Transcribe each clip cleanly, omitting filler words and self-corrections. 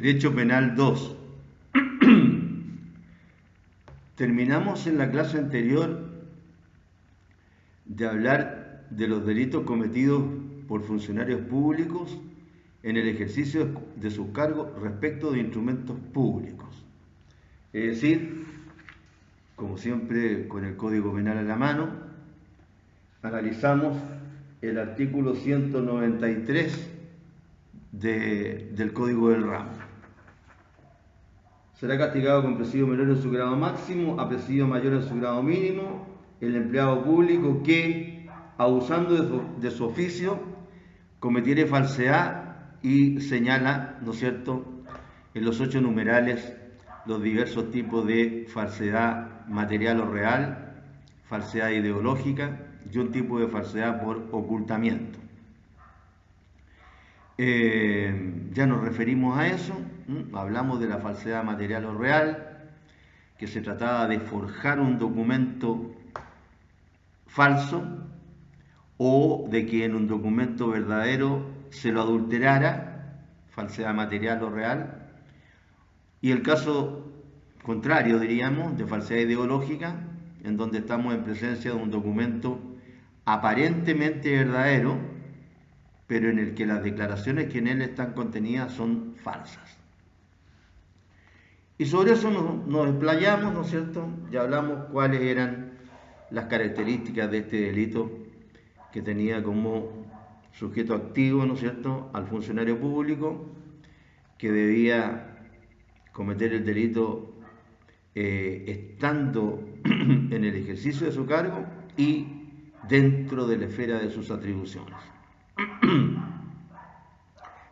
Derecho Penal 2. Terminamos en la clase anterior de hablar de los delitos cometidos por funcionarios públicos en el ejercicio de sus cargos respecto de instrumentos públicos. Es decir, como siempre con el Código Penal a la mano, analizamos el artículo 193 del Código del Ramo. Será castigado con presidio menor en su grado máximo a presidio mayor en su grado mínimo el empleado público que, abusando de su oficio, cometiere falsedad y señala, ¿no es cierto?, en los 8 numerales los diversos tipos de falsedad material o real, falsedad ideológica y un tipo de falsedad por ocultamiento. Ya nos referimos a eso, hablamos de la falsedad material o real, que se trataba de forjar un documento falso o de que en un documento verdadero se lo adulterara, falsedad material o real, y el caso contrario, diríamos, de falsedad ideológica, en donde estamos en presencia de un documento aparentemente verdadero, pero en el que las declaraciones que en él están contenidas son falsas. Y sobre eso nos explayamos, ¿no es cierto? Ya hablamos cuáles eran las características de este delito que tenía como sujeto activo, ¿no es cierto?, al funcionario público, que debía cometer el delito estando en el ejercicio de su cargo y dentro de la esfera de sus atribuciones.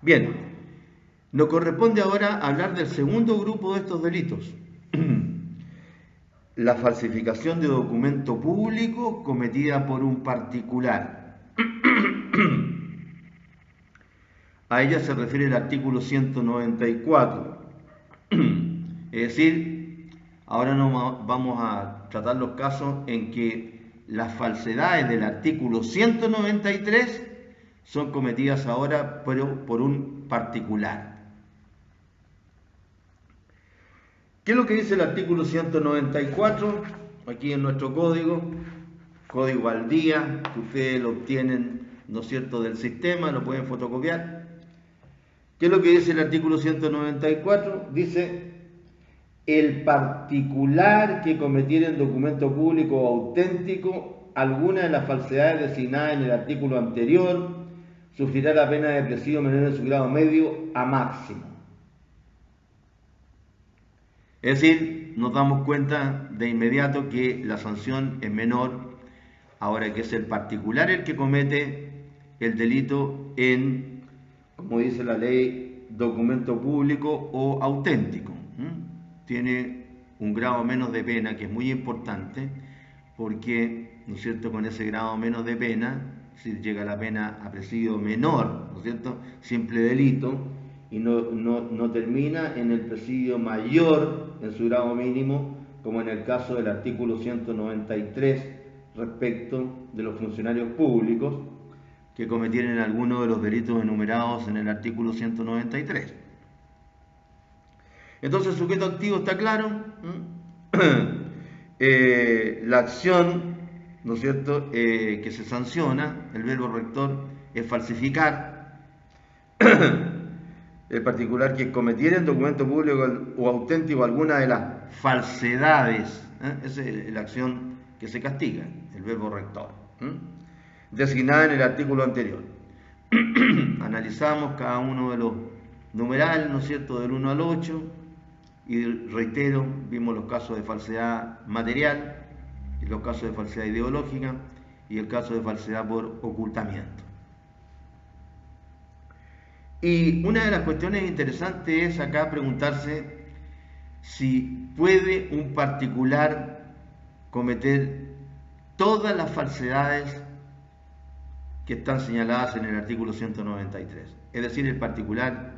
Bien, nos corresponde ahora hablar del segundo grupo de estos delitos, la falsificación de documento público cometida por un particular. A ella se refiere el artículo 194. Es decir, ahora vamos a tratar los casos en que las falsedades del artículo 193 son cometidas ahora por un particular. ¿Qué es lo que dice el artículo 194? Aquí en nuestro código al día, que ustedes lo obtienen, ¿no es cierto?, del sistema, lo pueden fotocopiar. ¿Qué es lo que dice el artículo 194? Dice: el particular que cometiera en documento público o auténtico alguna de las falsedades designadas en el artículo anterior sufrirá la pena de presidio menor en su grado medio a máximo. Es decir, nos damos cuenta de inmediato que la sanción es menor ahora que es el particular el que comete el delito en, como dice la ley, documento público o auténtico. Tiene un grado menos de pena, que es muy importante, porque, ¿no es cierto?, con ese grado menos de pena, si llega la pena a presidio menor, ¿no es cierto?, simple delito, y no termina en el presidio mayor en su grado mínimo, como en el caso del artículo 193 respecto de los funcionarios públicos que cometieren alguno de los delitos enumerados en el artículo 193. Entonces el sujeto activo está claro. La acción, ¿no es cierto?, que se sanciona, el verbo rector, es falsificar. El particular que cometiera en documento público o auténtico alguna de las falsedades, esa es la acción que se castiga, el verbo rector, designada en el artículo anterior. Analizamos cada uno de los numerales, ¿no es cierto?, del 1 al 8, y reitero, vimos los casos de falsedad material, y los casos de falsedad ideológica, y el caso de falsedad por ocultamiento. Y una de las cuestiones interesantes es acá preguntarse si puede un particular cometer todas las falsedades que están señaladas en el artículo 193. Es decir, el particular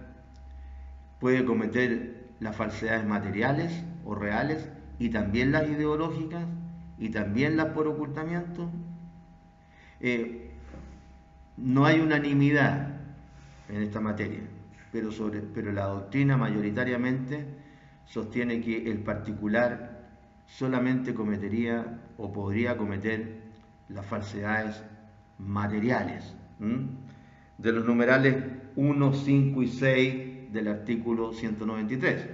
puede cometer las falsedades materiales o reales y también las ideológicas y también las por ocultamiento. No hay unanimidad en esta materia. pero la doctrina mayoritariamente sostiene que el particular solamente cometería o podría cometer las falsedades materiales, de los numerales 1, 5 y 6 del artículo 193.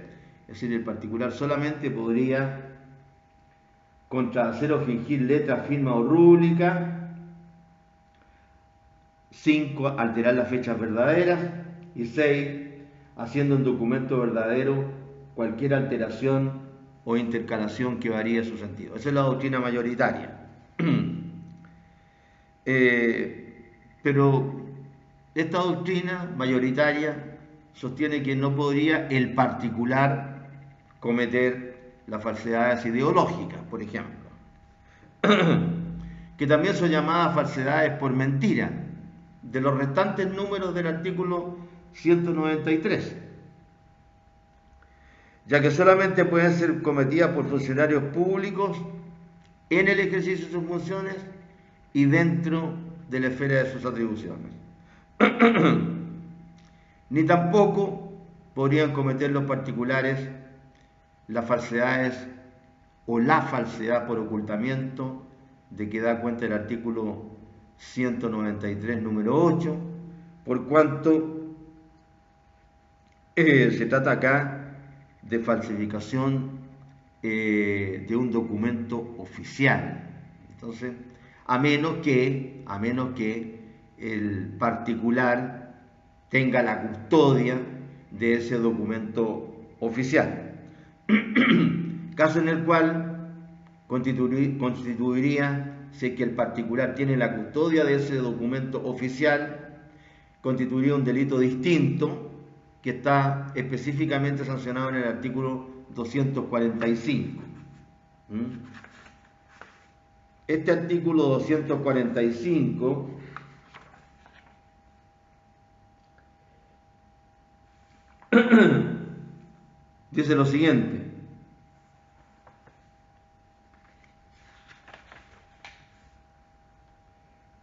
Es decir, el particular solamente podría contrahacer o fingir letra, firma o rúbrica. 5, alterar las fechas verdaderas. Y 6, haciendo un documento verdadero cualquier alteración o intercalación que varíe su sentido. Esa es la doctrina mayoritaria. Pero esta doctrina mayoritaria sostiene que no podría el particular cometer las falsedades ideológicas, por ejemplo, que también son llamadas falsedades por mentira, de los restantes números del artículo 193, ya que solamente pueden ser cometidas por funcionarios públicos en el ejercicio de sus funciones y dentro de la esfera de sus atribuciones. Ni tampoco podrían cometer los particulares las falsedades o la falsedad por ocultamiento de que da cuenta el artículo 193, número 8, por cuanto se trata acá de falsificación de un documento oficial. Entonces, a menos que el particular tenga la custodia de ese documento oficial, caso en el cual constituiría, si que el particular tiene la custodia de ese documento oficial, constituiría un delito distinto que está específicamente sancionado en el artículo 245. Este artículo 245 dice lo siguiente: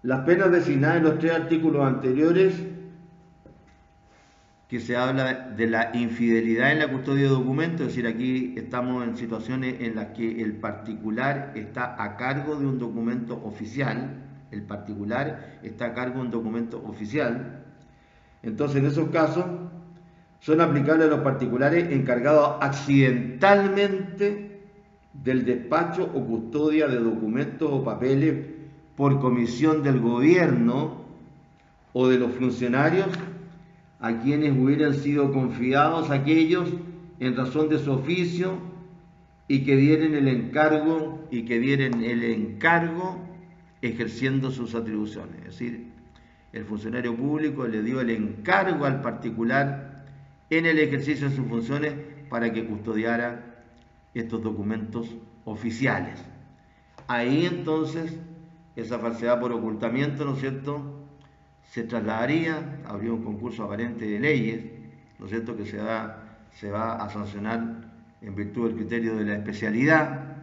las penas designadas en los 3 artículos anteriores, que se habla de la infidelidad en la custodia de documentos, es decir, aquí estamos en situaciones en las que el particular está a cargo de un documento oficial, entonces en esos casos son aplicables a los particulares encargados accidentalmente del despacho o custodia de documentos o papeles por comisión del gobierno o de los funcionarios a quienes hubieran sido confiados aquellos en razón de su oficio y que dieren el encargo ejerciendo sus atribuciones. Es decir, el funcionario público le dio el encargo al particular en el ejercicio de sus funciones para que custodiara estos documentos oficiales. Ahí entonces esa falsedad por ocultamiento, ¿no es cierto?, se trasladaría, habría un concurso aparente de leyes, ¿no es cierto?, que se va a sancionar en virtud del criterio de la especialidad.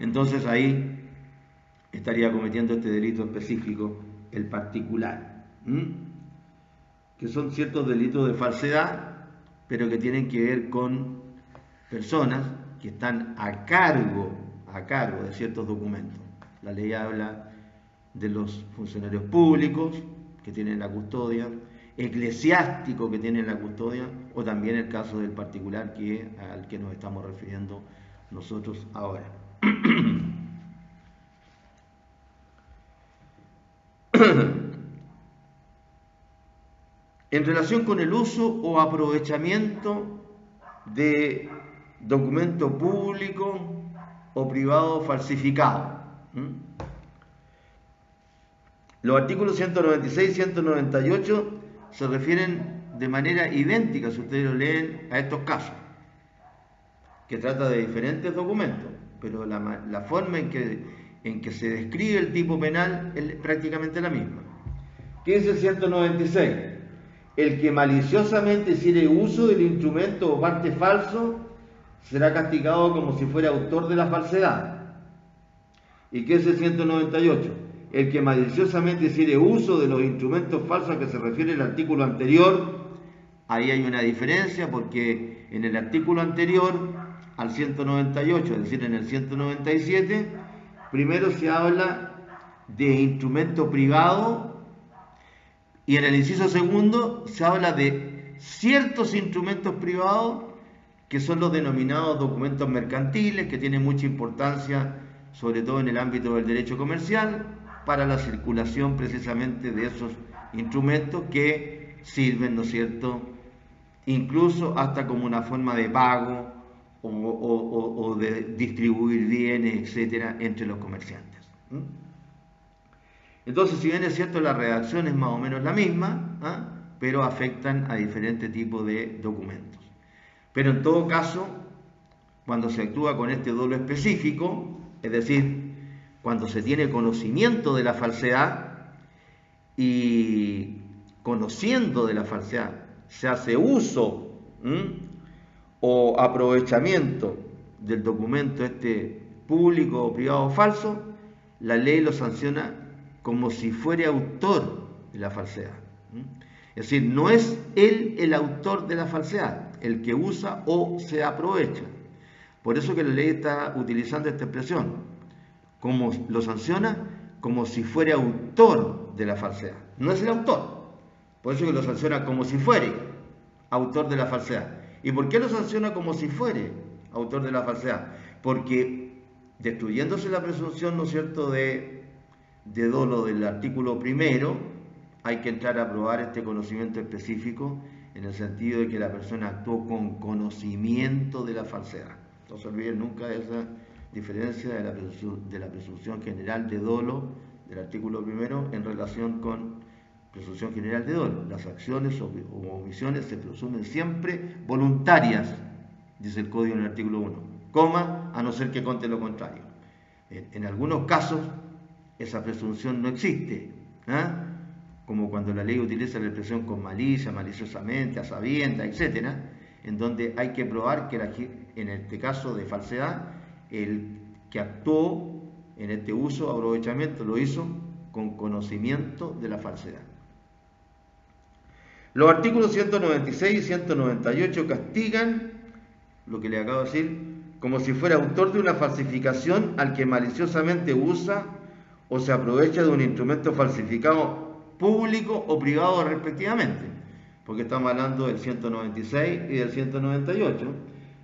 Entonces ahí estaría cometiendo este delito específico el particular, que son ciertos delitos de falsedad, pero que tienen que ver con personas que están a cargo de ciertos documentos. La ley habla de los funcionarios públicos que tienen la custodia, eclesiásticos que tienen la custodia, o también el caso del particular al que nos estamos refiriendo nosotros ahora. En relación con el uso o aprovechamiento de documento público o privado falsificado, los artículos 196 y 198 se refieren de manera idéntica, si ustedes lo leen, a estos casos, que trata de diferentes documentos, pero la forma en que se describe el tipo penal es prácticamente la misma. ¿Qué dice el 196? El que maliciosamente hiciere uso del instrumento o parte falso será castigado como si fuera autor de la falsedad. ¿Y qué es el 198? El que maliciosamente hiciere uso de los instrumentos falsos a que se refiere el artículo anterior ahí hay una diferencia porque en el artículo anterior al 198, es decir, en el 197, primero se habla de instrumento privado y en el inciso segundo se habla de ciertos instrumentos privados que son los denominados documentos mercantiles, que tienen mucha importancia, sobre todo en el ámbito del derecho comercial, para la circulación precisamente de esos instrumentos que sirven, ¿no es cierto?, incluso hasta como una forma de pago o de distribuir bienes, etcétera, entre los comerciantes. Entonces, si bien es cierto, la redacción es más o menos la misma, pero afectan a diferentes tipos de documentos. Pero en todo caso, cuando se actúa con este dolo específico, es decir, cuando se tiene conocimiento de la falsedad y conociendo de la falsedad se hace uso o aprovechamiento del documento público o privado falso, la ley lo sanciona como si fuera autor de la falsedad. Es decir, no es él el autor de la falsedad, el que usa o se aprovecha. Por eso que la ley está utilizando esta expresión, como lo sanciona como si fuera autor de la falsedad. No es el autor, por eso que lo sanciona como si fuere autor de la falsedad. ¿Y por qué lo sanciona como si fuere autor de la falsedad? Porque destruyéndose la presunción, ¿no es cierto?, de dolo del artículo primero, hay que entrar a probar este conocimiento específico en el sentido de que la persona actuó con conocimiento de la falsedad. No se olviden nunca de esa diferencia de la presunción general de dolo del artículo primero en relación con presunción general de dolo. Las acciones o omisiones se presumen siempre voluntarias, dice el Código en el artículo 1, coma, a no ser que conste lo contrario. En algunos casos esa presunción no existe, como cuando la ley utiliza la expresión con malicia, maliciosamente, a sabiendas, etc., en donde hay que probar que en este caso de falsedad, el que actuó en este uso o aprovechamiento lo hizo con conocimiento de la falsedad. Los artículos 196 y 198 castigan, lo que le acabo de decir, como si fuera autor de una falsificación al que maliciosamente usa o se aprovecha de un instrumento falsificado público o privado respectivamente, porque estamos hablando del 196 y del 198,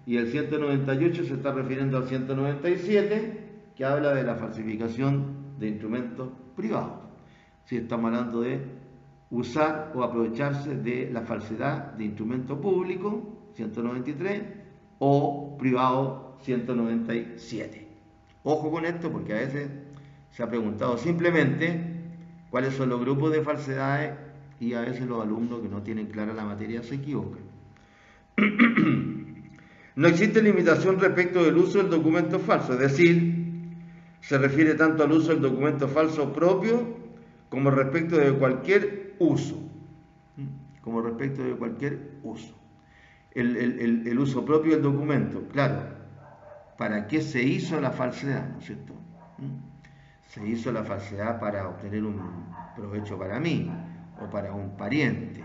y el 198 se está refiriendo al 197, que habla de la falsificación de instrumentos privados. Si estamos hablando de usar o aprovecharse de la falsedad de instrumento público, 193, o privado, 197. Ojo con esto, porque a veces se ha preguntado simplemente cuáles son los grupos de falsedades y a veces los alumnos que no tienen clara la materia se equivocan. No existe limitación respecto del uso del documento falso, es decir, se refiere tanto al uso del documento falso propio como respecto de cualquier uso. Como respecto de cualquier uso. El uso propio del documento, claro, ¿para qué se hizo la falsedad? ¿No es cierto? Se hizo la falsedad para obtener un provecho para mí, o para un pariente,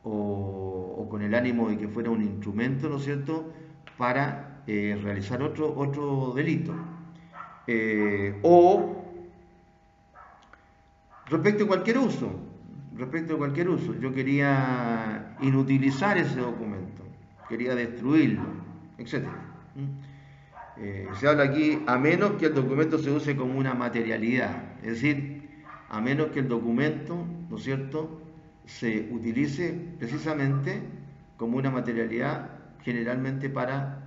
o con el ánimo de que fuera un instrumento, ¿no es cierto?, para realizar otro delito. O respecto a cualquier uso, yo quería inutilizar ese documento, quería destruirlo, etc. Se habla aquí, a menos que el documento se use como una materialidad, es decir, a menos que el documento, ¿no es cierto?, se utilice precisamente como una materialidad generalmente para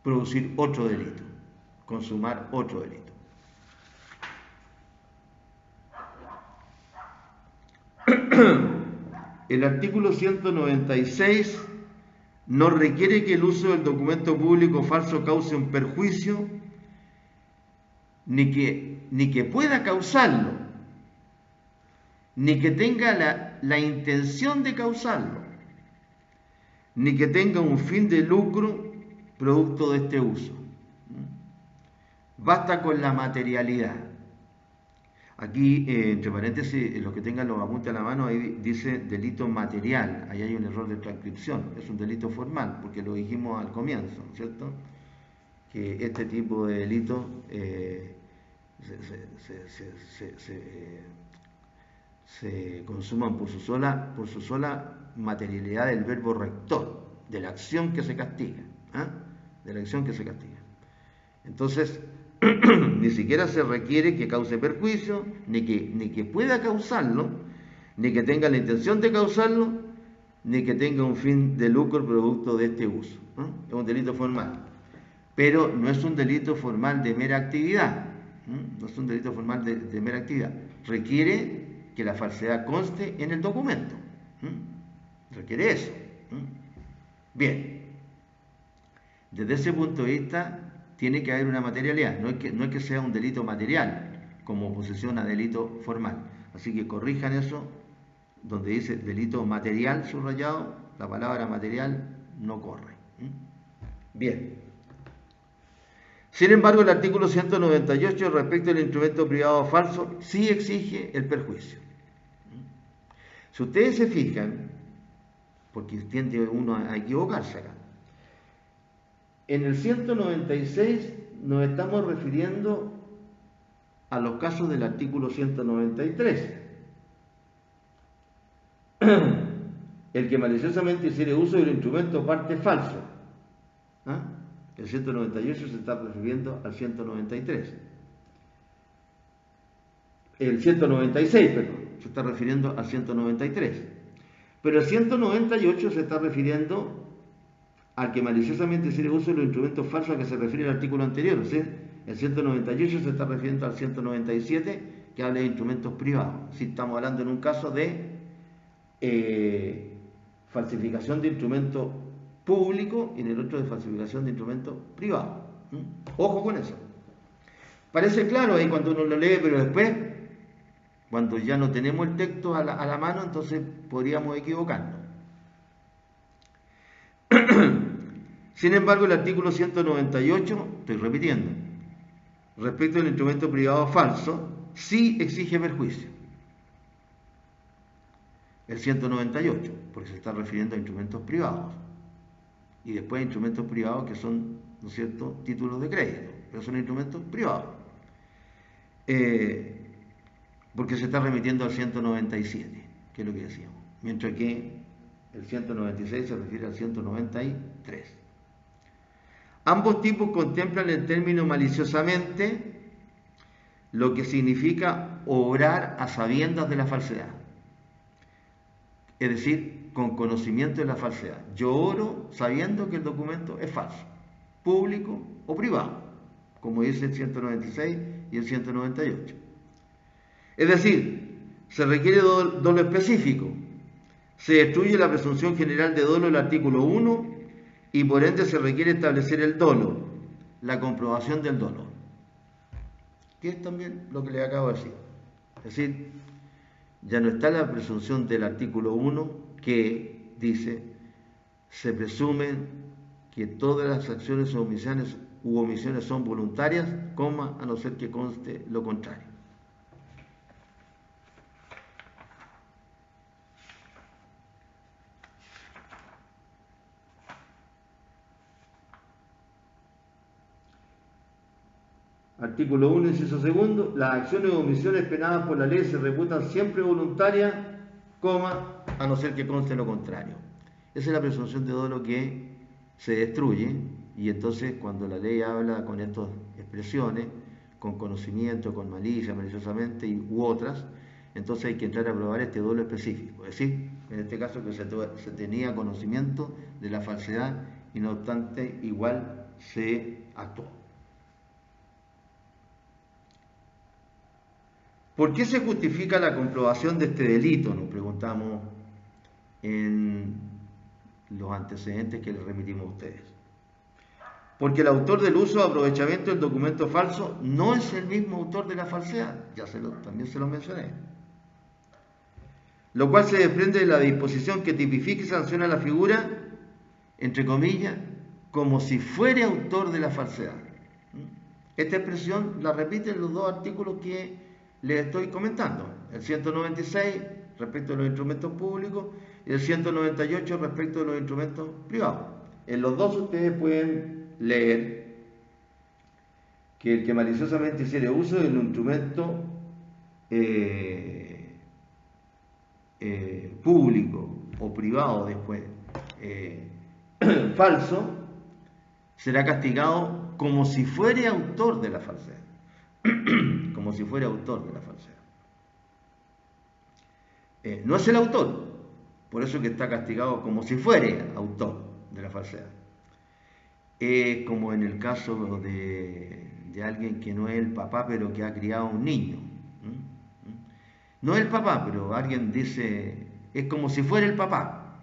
producir otro delito, consumar otro delito. El artículo 196 no requiere que el uso del documento público falso cause un perjuicio, ni que pueda causarlo, ni que tenga la intención de causarlo, ni que tenga un fin de lucro producto de este uso. Basta con la materialidad. Aquí, entre paréntesis, los que tengan los apuntes a la mano, ahí dice delito material. Ahí hay un error de transcripción. Es un delito formal, porque lo dijimos al comienzo, ¿cierto? Que este tipo de delito se consuman por su sola materialidad del verbo rector, de la acción que se castiga. ¿Ah? De la acción que se castiga. Entonces, ni siquiera se requiere que cause perjuicio, ni que pueda causarlo, ni que tenga la intención de causarlo, ni que tenga un fin de lucro producto de este uso. ¿No? Es un delito formal. Pero no es un delito formal de mera actividad. ¿No? No es un delito formal de mera actividad. Requiere que la falsedad conste en el documento. Requiere eso. Bien. Desde ese punto de vista, tiene que haber una materialidad, no es que sea un delito material como oposición a delito formal. Así que corrijan eso, donde dice delito material subrayado, la palabra material no corre. Bien. Sin embargo, el artículo 198 respecto al instrumento privado falso sí exige el perjuicio. Si ustedes se fijan, porque tiende uno a equivocarse acá, en el 196 nos estamos refiriendo a los casos del artículo 193. El que maliciosamente hiciere uso del instrumento parte falso. ¿Ah? El 198 se está refiriendo al 193. El 196, perdón, se está refiriendo al 193. Pero el 198 se está refiriendo al que maliciosamente hiciere uso de los instrumentos falsos a que se refiere el artículo anterior. ¿Sí? El 198 se está refiriendo al 197, que habla de instrumentos privados. Si estamos hablando en un caso de falsificación de instrumento público y en el otro de falsificación de instrumento privado. Ojo con eso. Parece claro ahí cuando uno lo lee, pero después, cuando ya no tenemos el texto a la mano, entonces podríamos equivocarnos. Sin embargo, el artículo 198, estoy repitiendo, respecto al instrumento privado falso, sí exige perjuicio. El 198, porque se está refiriendo a instrumentos privados. Y después instrumentos privados que son, ¿no es cierto?, títulos de crédito, pero son instrumentos privados. Porque se está remitiendo al 197, que es lo que decíamos. Mientras que el 196 se refiere al 193. Ambos tipos contemplan el término maliciosamente, lo que significa obrar a sabiendas de la falsedad. Es decir, con conocimiento de la falsedad. Yo obro sabiendo que el documento es falso, público o privado, como dice el 196 y el 198. Es decir, se requiere dolo específico. Se destruye la presunción general de dolo del artículo 1 y por ende se requiere establecer el dolo, la comprobación del dolo, que es también lo que les acabo de decir. Es decir, ya no está la presunción del artículo 1 que dice se presume que todas las acciones u omisiones son voluntarias, a no ser que conste lo contrario. Artículo 1, inciso segundo, las acciones o omisiones penadas por la ley se reputan siempre voluntarias, a no ser que conste lo contrario. Esa es la presunción de dolo que se destruye, y entonces cuando la ley habla con estas expresiones, con conocimiento, con malicia, maliciosamente u otras, entonces hay que entrar a probar este dolo específico. Es decir, en este caso que se tenía conocimiento de la falsedad y no obstante igual se actuó. ¿Por qué se justifica la comprobación de este delito? Nos preguntamos en los antecedentes que les remitimos a ustedes. Porque el autor del uso o aprovechamiento del documento falso no es el mismo autor de la falsedad, también se lo mencioné. Lo cual se desprende de la disposición que tipifica y sanciona la figura, entre comillas, como si fuera autor de la falsedad. Esta expresión la repiten los dos artículos que les estoy comentando. El 196 respecto a los instrumentos públicos y el 198 respecto a los instrumentos privados. En los dos ustedes pueden leer que el que maliciosamente hiciere uso de un instrumento público o privado después falso, será castigado como si fuere autor de la falsedad. Como si fuera autor de la falsedad. No es el autor, por eso que está castigado como si fuere autor de la falsedad. Como en el caso de alguien que no es el papá, pero que ha criado a un niño. No es el papá, pero alguien dice, es como si fuera el papá.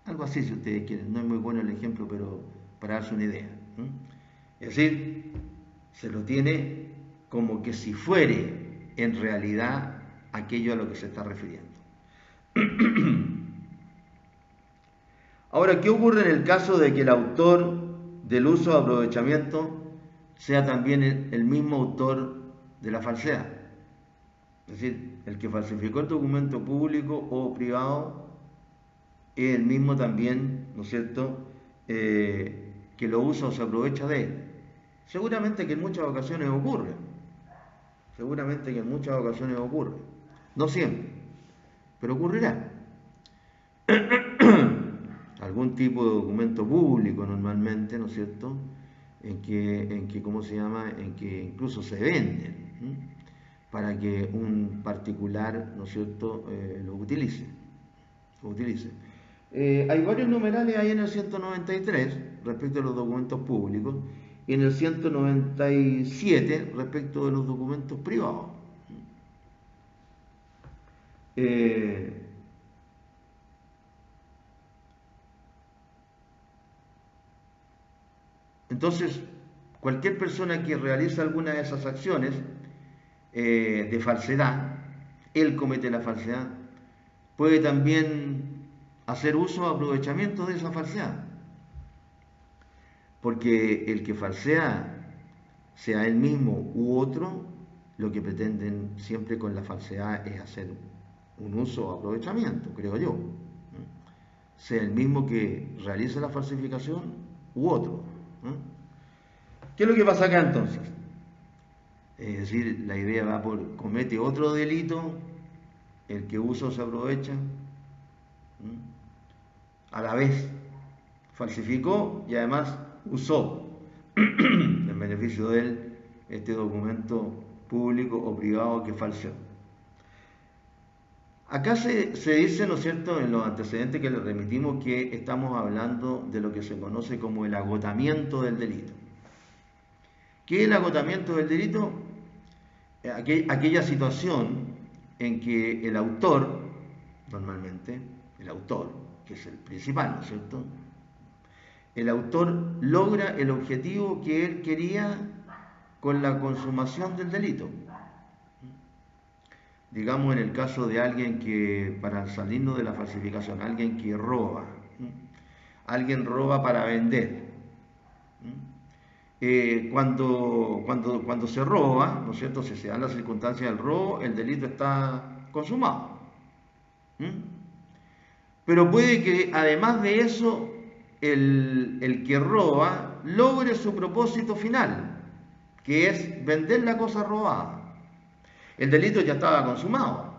Algo así, si ustedes quieren. No es muy bueno el ejemplo, pero para darse una idea. Es decir, se lo tiene como que si fuere en realidad aquello a lo que se está refiriendo. Ahora, ¿qué ocurre en el caso de que el autor del uso o aprovechamiento sea también el mismo autor de la falsedad? Es decir, el que falsificó el documento público o privado es el mismo también, ¿no es cierto?, que lo usa o se aprovecha de él. Seguramente que en muchas ocasiones ocurre. Seguramente que en muchas ocasiones ocurre. No siempre, pero ocurrirá. Algún tipo de documento público normalmente, ¿no es cierto?, en que ¿cómo se llama?, en que incluso se venden para que un particular, ¿no es cierto?, lo utilice. Hay varios numerales ahí en el 193 respecto a los documentos públicos y en el 197 respecto de los documentos privados. Entonces, cualquier persona que realiza alguna de esas acciones de falsedad, él comete la falsedad, puede también hacer uso o aprovechamiento de esa falsedad. Porque el que falsea, sea él mismo u otro, lo que pretenden siempre con la falsedad es hacer un uso o aprovechamiento, creo yo. Sea el mismo que realiza la falsificación u otro. ¿Qué es lo que pasa acá entonces? Es decir, la idea va por comete otro delito, el que usa o se aprovecha, a la vez falsificó y además usó en beneficio de él este documento público o privado que falseó. Acá se dice, ¿no es cierto?, en los antecedentes que le remitimos, que estamos hablando de lo que se conoce como el agotamiento del delito. ¿Qué es el agotamiento del delito? Aquella situación en que el autor, normalmente, el autor, que es el principal, ¿no es cierto?, el autor logra el objetivo que él quería con la consumación del delito. Digamos en el caso de alguien que, para salirnos de la falsificación, alguien que roba, alguien roba para vender. Cuando se roba, ¿no es cierto?, si se dan las circunstancias del robo, el delito está consumado. Pero puede que además de eso, el que roba logre su propósito final, que es vender la cosa robada. El delito ya estaba consumado.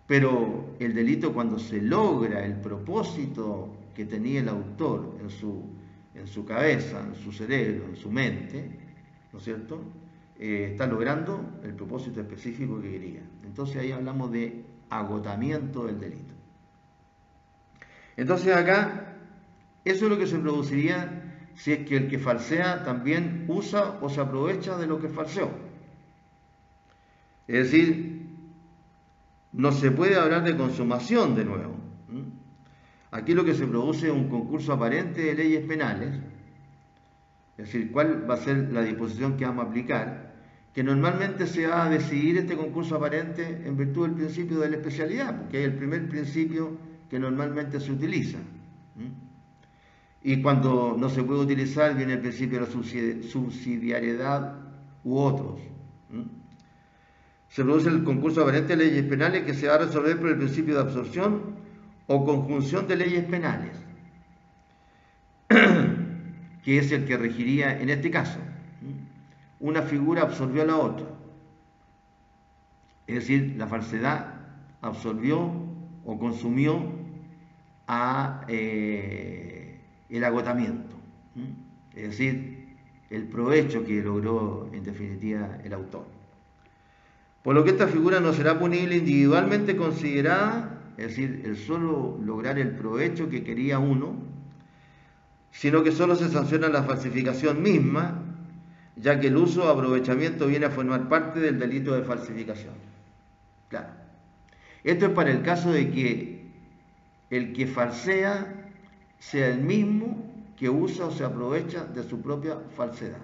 Pero el delito, cuando se logra el propósito que tenía el autor en su cabeza, en su cerebro, en su mente, ¿no es cierto?, está logrando el propósito específico que quería. Entonces ahí hablamos de agotamiento del delito. Entonces acá, eso es lo que se produciría si es que el que falsea también usa o se aprovecha de lo que falseó. Es decir, no se puede hablar de consumación de nuevo. Aquí lo que se produce es un concurso aparente de leyes penales, es decir, cuál va a ser la disposición que vamos a aplicar, que normalmente se va a decidir este concurso aparente en virtud del principio de la especialidad, porque es el primer principio que normalmente se utiliza. Y cuando no se puede utilizar, viene el principio de la subsidiariedad u otros. Se produce el concurso aparente de leyes penales que se va a resolver por el principio de absorción o conjunción de leyes penales, que es el que regiría en este caso. Una figura absorbió a la otra. Es decir, la falsedad absorbió o consumió a el agotamiento. Es decir, el provecho que logró en definitiva el autor. Por lo que esta figura no será punible individualmente considerada, es decir, el solo lograr el provecho que quería uno, sino que solo se sanciona la falsificación misma, ya que el uso o aprovechamiento viene a formar parte del delito de falsificación. Claro. Esto es para el caso de que el que falsea sea el mismo que usa o se aprovecha de su propia falsedad.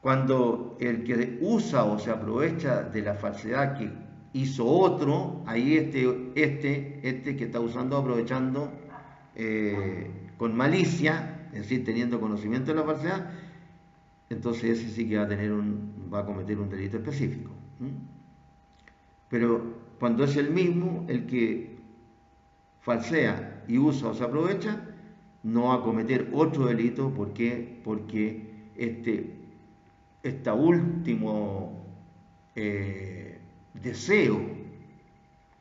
Cuando el que usa o se aprovecha de la falsedad que hizo otro, ahí este que está usando o aprovechando con malicia, es decir, teniendo conocimiento de la falsedad, entonces ese sí que va a cometer un delito específico. Pero cuando es el mismo el que falsea y usa o se aprovecha, no va a cometer otro delito. ¿Por qué? Porque este último deseo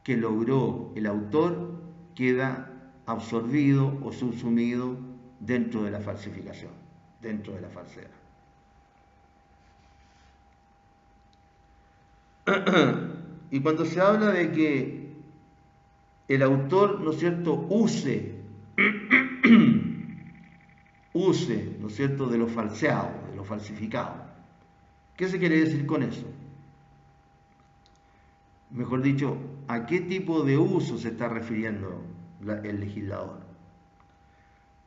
que logró el autor queda absorbido o subsumido dentro de la falsificación, dentro de la falsedad. Y cuando se habla de que el autor, ¿no es cierto?, use, ¿no es cierto?, de lo falseado, de lo falsificado. ¿Qué se quiere decir con eso? Mejor dicho, ¿a qué tipo de uso se está refiriendo el legislador?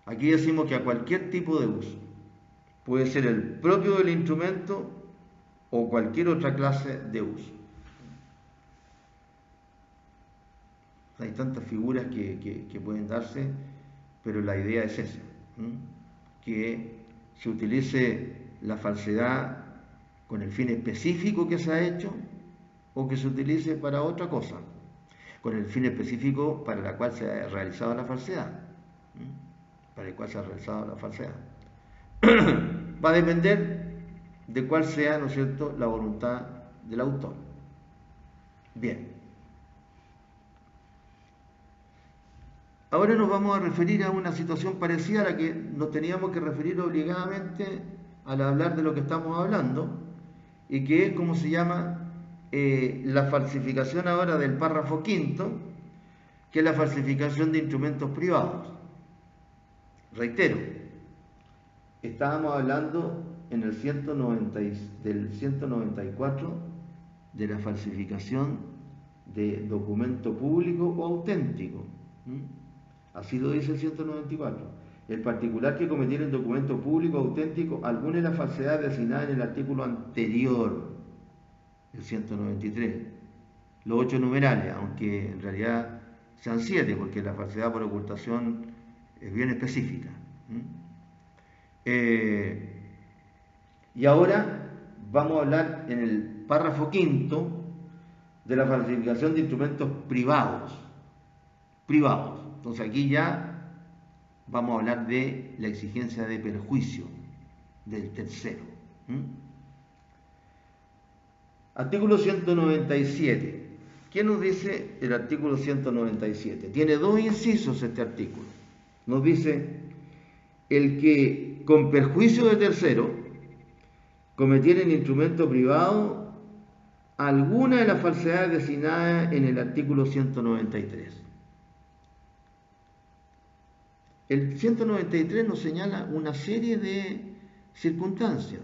Aquí decimos que a cualquier tipo de uso. Puede ser el propio del instrumento o cualquier otra clase de uso. Hay tantas figuras que pueden darse, pero la idea es esa, que se utilice la falsedad con el fin específico que se ha hecho o que se utilice para otra cosa, con el fin específico para la cual se ha realizado la falsedad. Para el cual se ha realizado la falsedad. Va a depender de cuál sea, ¿no es cierto?, la voluntad del autor. Bien. Ahora nos vamos a referir a una situación parecida a la que nos teníamos que referir obligadamente al hablar de lo que estamos hablando, y que es como se llama la falsificación ahora del párrafo quinto, que es la falsificación de instrumentos privados. Reitero, estábamos hablando en el del 194 de la falsificación de documento público o auténtico. Así lo dice el 194. El particular que cometiera en documento público auténtico alguna de las falsedades designadas en el artículo anterior, el 193. Los 8 numerales, aunque en realidad sean 7, porque la falsedad por ocultación es bien específica. Y ahora vamos a hablar en el párrafo quinto de la falsificación de instrumentos privados. Entonces aquí ya vamos a hablar de la exigencia de perjuicio del tercero. Artículo 197. ¿Qué nos dice el artículo 197? Tiene 2 incisos este artículo. Nos dice: el que con perjuicio de tercero cometiera en instrumento privado alguna de las falsedades designadas en el artículo 193. El 193 nos señala una serie de circunstancias.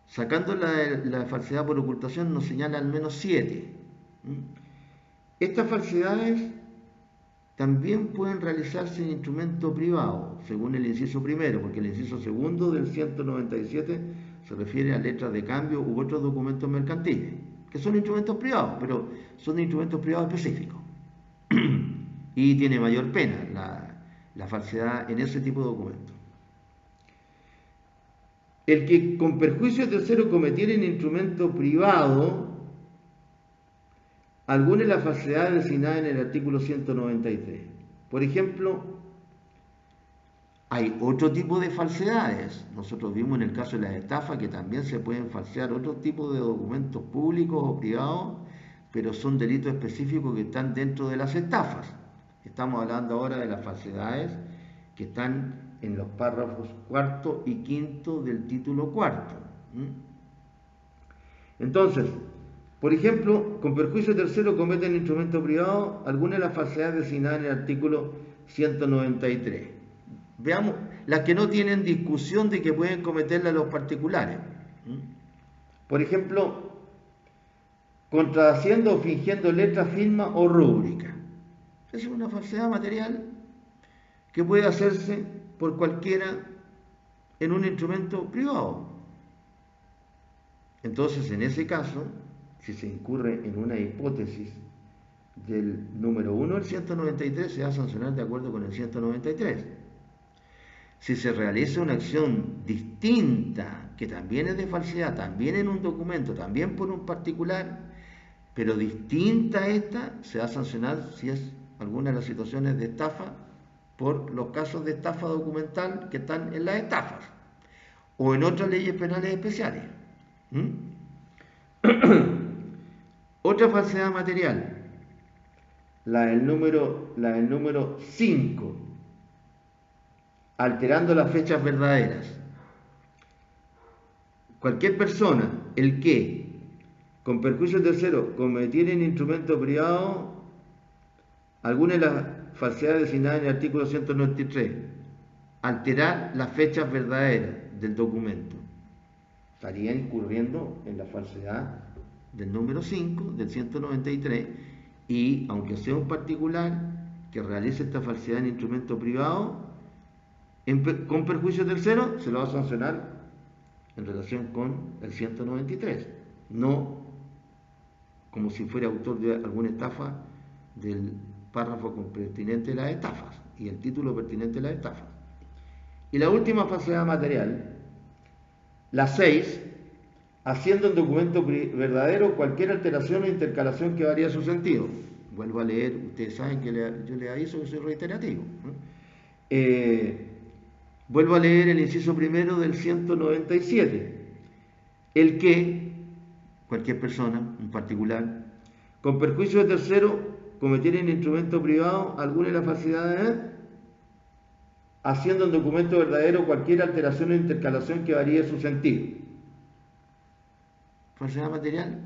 Sacando la falsedad por ocultación nos señala al menos 7. Estas falsedades también pueden realizarse en instrumento privado, según el inciso primero, porque el inciso segundo del 197 se refiere a letras de cambio u otros documentos mercantiles, que son instrumentos privados, pero son instrumentos privados específicos. Y tiene mayor pena la falsedad en ese tipo de documentos. el que con perjuicio de tercero cometiera en instrumento privado alguna de las falsedades designadas en el artículo 193. Por ejemplo, hay otro tipo de falsedades. Nosotros vimos en el caso de las estafas que también se pueden falsear otros tipos de documentos públicos o privados, pero son delitos específicos que están dentro de las estafas. Estamos hablando ahora de las falsedades que están en los párrafos cuarto y quinto del título cuarto. Entonces, por ejemplo, con perjuicio de tercero comete en instrumento privado alguna de las falsedades designadas en el artículo 193. Veamos las que no tienen discusión de que pueden cometerlas los particulares. Por ejemplo, contrahaciendo o fingiendo letra, firma o rúbrica. Esa es una falsedad material que puede hacerse por cualquiera en un instrumento privado. Entonces, en ese caso, si se incurre en una hipótesis del número 1 del 193, se va a sancionar de acuerdo con el 193. Si se realiza una acción distinta, que también es de falsedad, también en un documento, también por un particular, pero distinta a esta, se va a sancionar si es alguna de las situaciones de estafa por los casos de estafa documental que están en las estafas o en otras leyes penales especiales. Otra falsedad material, la del número 5, alterando las fechas verdaderas. Cualquier persona, el que, con perjuicio tercero, cometiera en instrumento privado alguna de las falsedades designadas en el artículo 193, alterar las fechas verdaderas del documento, estaría incurriendo en la falsedad del número 5 del 193, y aunque sea un particular que realice esta falsedad en instrumento privado con perjuicio tercero, se lo va a sancionar en relación con el 193, no como si fuera autor de alguna estafa del párrafo pertinente de las estafas y el título pertinente de las estafas. Y la última falsedad material, la 6, haciendo en documento verdadero cualquier alteración o intercalación que varíe su sentido. Vuelvo a leer, ustedes saben que yo les aviso que soy reiterativo. Vuelvo a leer el inciso primero del 197. El que, cualquier persona, un particular, con perjuicio de tercero, cometiera en instrumento privado alguna de las falsedades, haciendo en documento verdadero cualquier alteración o intercalación que varíe su sentido. Falsedad material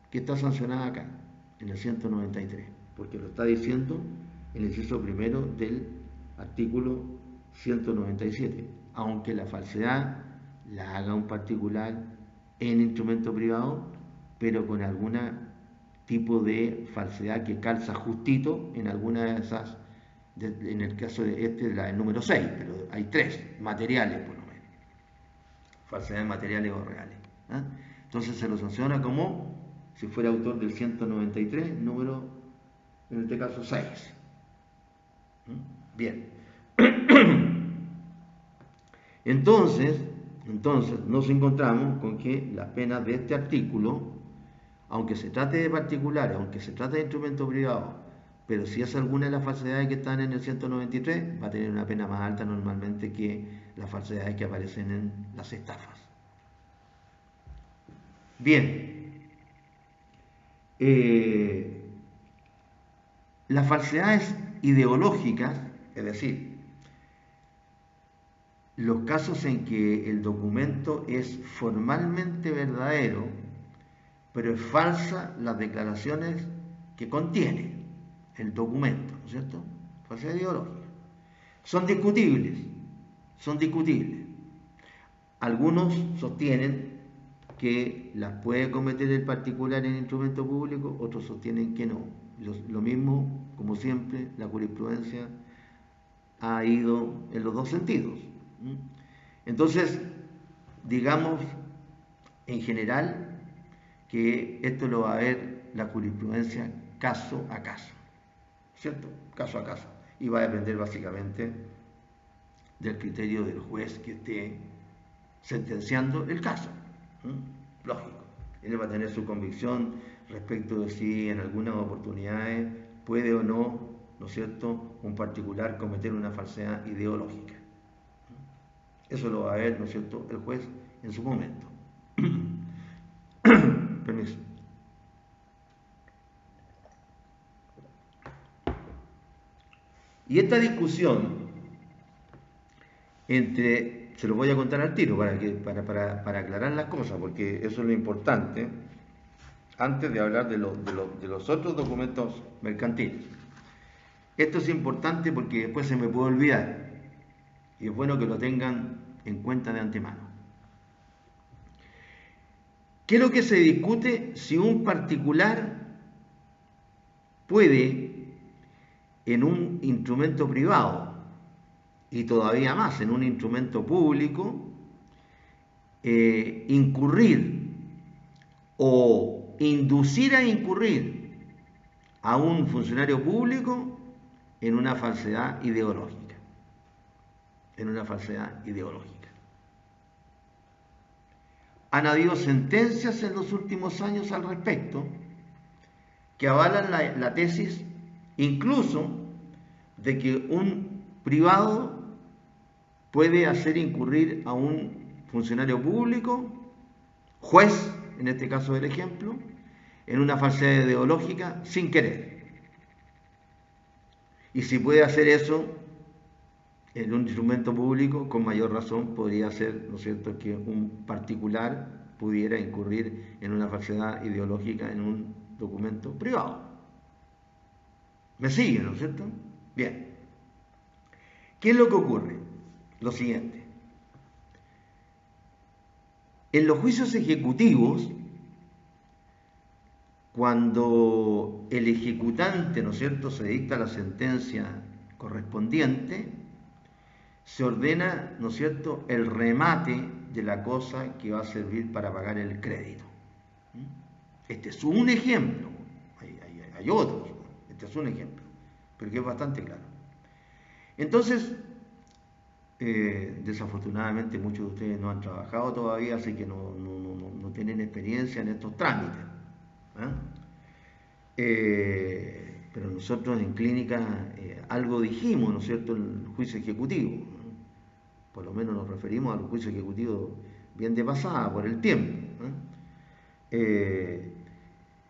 que está sancionada acá, en el 193, porque lo está diciendo el inciso primero del artículo 197, aunque la falsedad la haga un particular en instrumento privado, pero con algún tipo de falsedad que calza justito en alguna de esas, en el caso de el número 6, pero hay 3 materiales por lo menos, falsedades materiales o reales. Entonces se lo sanciona como si fuera autor del 193, número, en este caso 6. Bien. Entonces nos encontramos con que las penas de este artículo, aunque se trate de particulares, aunque se trate de instrumento privado, pero si es alguna de las falsedades que están en el 193, va a tener una pena más alta normalmente que las falsedades que aparecen en las estafas. Bien. Las falsedades ideológicas, es decir, los casos en que el documento es formalmente verdadero, pero es falsa las declaraciones que contiene el documento, ¿no es cierto? Falsedad ideológica. Son discutibles. Algunos sostienen que las puede cometer el particular en instrumento público, otros sostienen que no. Lo mismo, como siempre, la jurisprudencia ha ido en los dos sentidos. Entonces, digamos, en general, que esto lo va a ver la jurisprudencia caso a caso, ¿cierto? Caso a caso. Y va a depender básicamente del criterio del juez que esté sentenciando el caso. Lógico. Él va a tener su convicción respecto de si en algunas oportunidades puede o no, ¿no es cierto?, un particular cometer una falsedad ideológica. Eso lo va a ver, ¿no es cierto?, el juez en su momento. Permiso. Y esta discusión entre, se lo voy a contar al tiro para aclarar las cosas, porque eso es lo importante, antes de hablar de los otros documentos mercantiles. Esto es importante porque después se me puede olvidar, y es bueno que lo tengan en cuenta de antemano. ¿Qué es lo que se discute si un particular puede, en un instrumento privado, y todavía más en un instrumento público, incurrir o inducir a incurrir a un funcionario público en una falsedad ideológica? En una falsedad ideológica. Han habido sentencias en los últimos años al respecto que avalan la tesis incluso de que un privado puede hacer incurrir a un funcionario público, juez, en este caso del ejemplo, en una falsedad ideológica sin querer. Y si puede hacer eso en un instrumento público, con mayor razón podría ser, ¿no es cierto?, que un particular pudiera incurrir en una falsedad ideológica en un documento privado. ¿Me sigue, no es cierto? Bien. ¿Qué es lo que ocurre? Lo siguiente. En los juicios ejecutivos, cuando el ejecutante, ¿no es cierto?, se dicta la sentencia correspondiente, se ordena, ¿no es cierto?, el remate de la cosa que va a servir para pagar el crédito. Este es un ejemplo, hay otros, este es un ejemplo, pero que es bastante claro. Entonces, desafortunadamente muchos de ustedes no han trabajado todavía, así que no tienen experiencia en estos trámites. Pero nosotros en clínica algo dijimos, ¿no es cierto?, en el juicio ejecutivo, ¿no? Por lo menos nos referimos al juicio ejecutivo bien de pasada, por el tiempo. En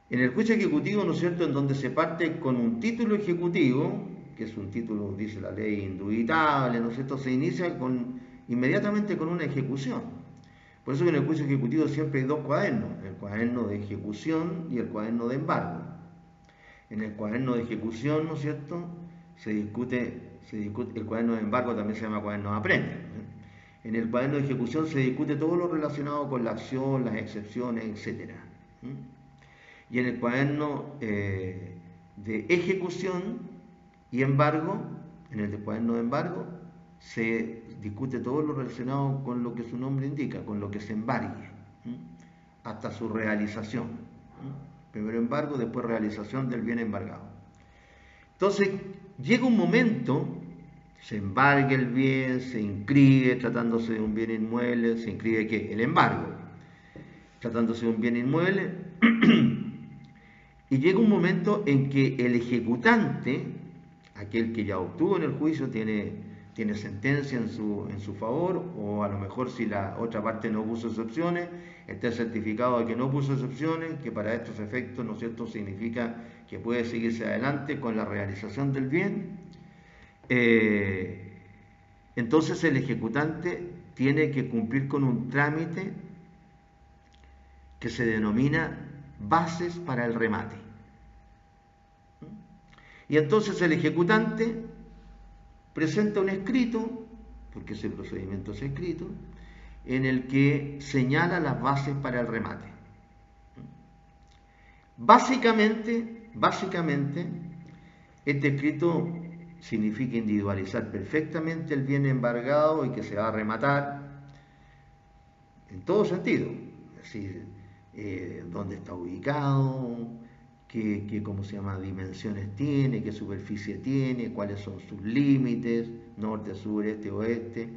el juicio ejecutivo, ¿no es cierto?, en donde se parte con un título ejecutivo, que es un título, dice la ley, indubitable, ¿no es cierto?, se inicia inmediatamente con una ejecución. Por eso que en el juicio ejecutivo siempre hay dos cuadernos, el cuaderno de ejecución y el cuaderno de embargo. En el cuaderno de ejecución, ¿no es cierto?, se discute, el cuaderno de embargo también se llama cuaderno de apremio. En el cuaderno de ejecución se discute todo lo relacionado con la acción, las excepciones, etc. Y en el cuaderno de ejecución y embargo, en el cuaderno de embargo, se discute todo lo relacionado con lo que su nombre indica, con lo que se embargue, hasta su realización. Primero embargo, después realización del bien embargado. Entonces, llega un momento, se embarga el bien, se inscribe, tratándose de un bien inmueble, se inscribe ¿qué? El embargo, tratándose de un bien inmueble, y llega un momento en que el ejecutante, aquel que ya obtuvo en el juicio, tiene sentencia en su favor, o a lo mejor si la otra parte no puso excepciones, está certificado de que no puso excepciones, que para estos efectos, ¿no es cierto?, significa que puede seguirse adelante con la realización del bien. Entonces el ejecutante tiene que cumplir con un trámite que se denomina bases para el remate. Y entonces el ejecutante presenta un escrito, porque ese procedimiento es escrito, en el que señala las bases para el remate. Básicamente, este escrito significa individualizar perfectamente el bien embargado y que se va a rematar en todo sentido, es decir, dónde está ubicado, qué ¿cómo se llama?, dimensiones tiene, qué superficie tiene, cuáles son sus límites, norte, sur, este, oeste,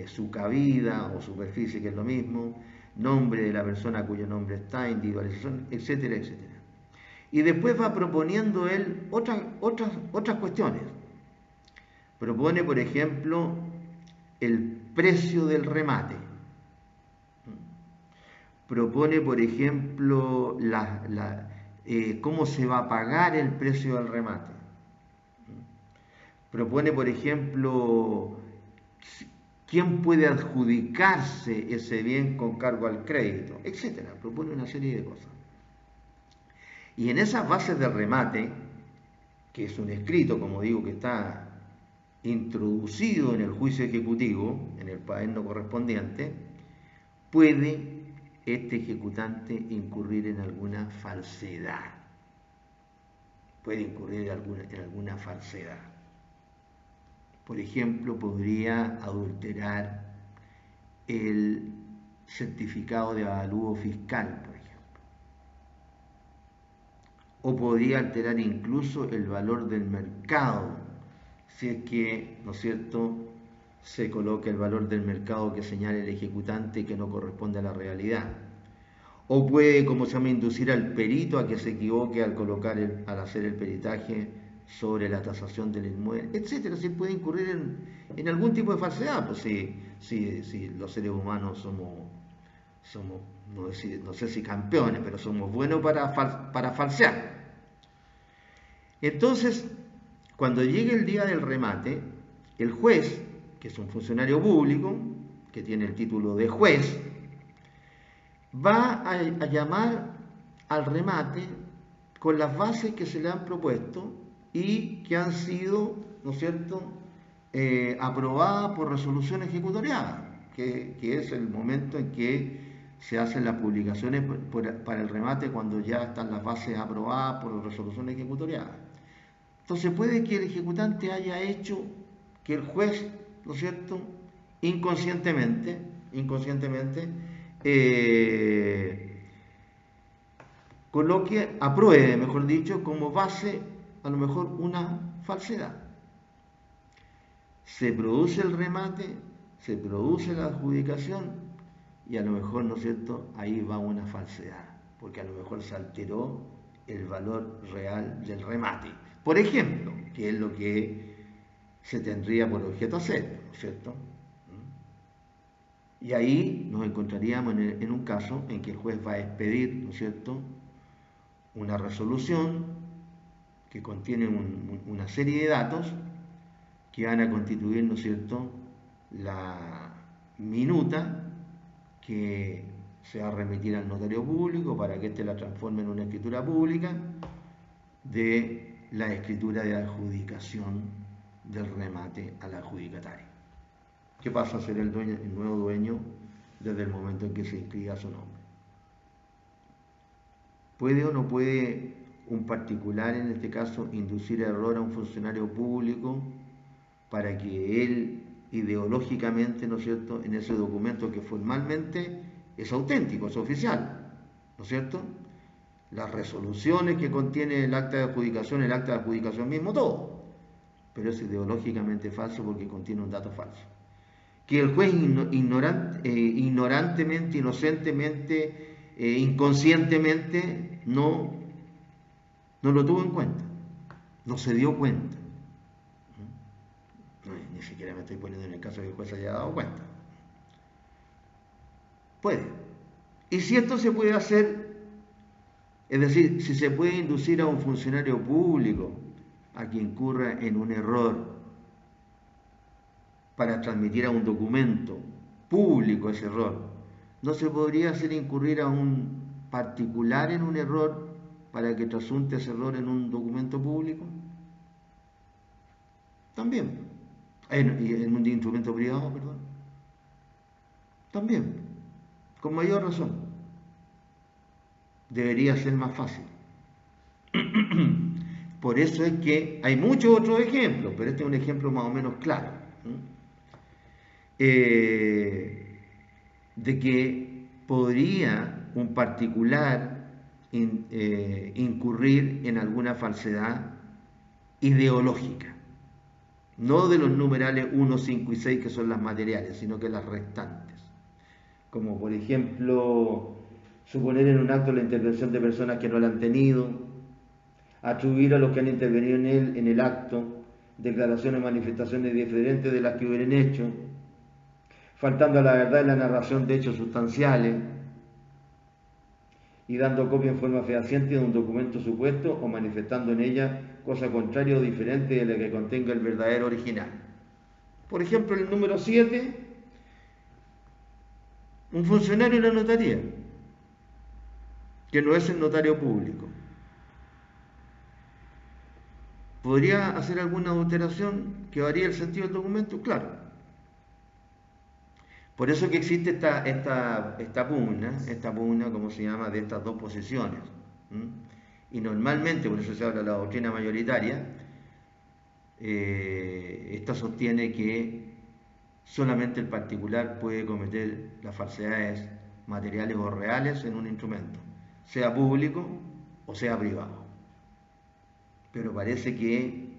su cabida o superficie, que es lo mismo, nombre de la persona cuyo nombre está, individualización, etcétera, etcétera. Y después va proponiendo él otras cuestiones. Propone, por ejemplo, el precio del remate. Propone, por ejemplo, cómo se va a pagar el precio del remate. Propone, por ejemplo, quién puede adjudicarse ese bien con cargo al crédito, etcétera. Propone una serie de cosas. Y en esas bases de remate, que es un escrito, como digo, que está introducido en el juicio ejecutivo, en el cuaderno correspondiente, puede este ejecutante incurrir en alguna falsedad. Puede incurrir en alguna falsedad. Por ejemplo, podría adulterar el certificado de avalúo fiscal, por ejemplo. O podría alterar incluso el valor del mercado, si es que, ¿no es cierto?, se coloca el valor del mercado que señala el ejecutante que no corresponde a la realidad. O puede, como se llama, inducir al perito a que se equivoque al hacer el peritaje sobre la tasación del inmueble, etcétera. Se puede incurrir en algún tipo de falsedad, pues si los seres humanos somos no sé si campeones, pero somos buenos para falsear. Entonces, cuando llegue el día del remate, el juez, que es un funcionario público, que tiene el título de juez, va a llamar al remate con las bases que se le han propuesto y que han sido, ¿no es cierto?, aprobadas por resolución ejecutoriada, que es el momento en que se hacen las publicaciones para el remate cuando ya están las bases aprobadas por resolución ejecutoriada. Entonces puede que el ejecutante haya hecho que el juez, ¿no es cierto?, inconscientemente, apruebe, mejor dicho, como base a lo mejor una falsedad. Se produce el remate, se produce la adjudicación y a lo mejor, ¿no es cierto?, ahí va una falsedad, porque a lo mejor se alteró el valor real del remate. Por ejemplo, que es lo que se tendría por objeto hacer, ¿no es cierto? Y ahí nos encontraríamos en un caso en que el juez va a expedir, ¿no es cierto?, una resolución que contiene una serie de datos que van a constituir, ¿no es cierto?, la minuta que se va a remitir al notario público para que éste la transforme en una escritura pública de la escritura de adjudicación del remate al adjudicatario, que pasa a ser el nuevo dueño desde el momento en que se inscriba su nombre. ¿Puede o no puede un particular, en este caso, inducir error a un funcionario público para que él ideológicamente, ¿no es cierto?, en ese documento que formalmente es auténtico, es oficial, ¿no es cierto?, las resoluciones que contiene el acta de adjudicación mismo, todo, pero es ideológicamente falso porque contiene un dato falso, que el juez ignorantemente, inocentemente, inconscientemente no lo tuvo en cuenta, no se dio cuenta. No, ni siquiera me estoy poniendo en el caso de que el juez haya dado cuenta. Puede. Y si esto se puede hacer, es decir, si se puede inducir a un funcionario público a que incurra en un error para transmitir a un documento público ese error, ¿no se podría hacer incurrir a un particular en un error para que trasunte ese error en un documento público? También. En un instrumento privado, perdón. También. Con mayor razón. Debería ser más fácil. Por eso es que hay muchos otros ejemplos, pero este es un ejemplo más o menos claro. De que podría un particular incurrir en alguna falsedad ideológica. no de los numerales 1, 5 y 6 que son las materiales, sino que las restantes. Como por ejemplo, suponer en un acto la intervención de personas que no la han tenido, atribuir a los que han intervenido en el acto declaraciones o manifestaciones diferentes de las que hubieran hecho, faltando a la verdad en la narración de hechos sustanciales y dando copia en forma fehaciente de un documento supuesto o manifestando en ella cosa contraria o diferente de la que contenga el verdadero original. Por ejemplo, el número 7, un funcionario de la notaría, que no es el notario público. ¿Podría hacer alguna alteración que varíe el sentido del documento? Claro. Por eso que existe esta pugna, ¿cómo se llama?, de estas dos posiciones. Y normalmente, por eso se habla de la doctrina mayoritaria, esta sostiene que solamente el particular puede cometer las falsedades materiales o reales en un instrumento, sea público o sea privado. Pero parece que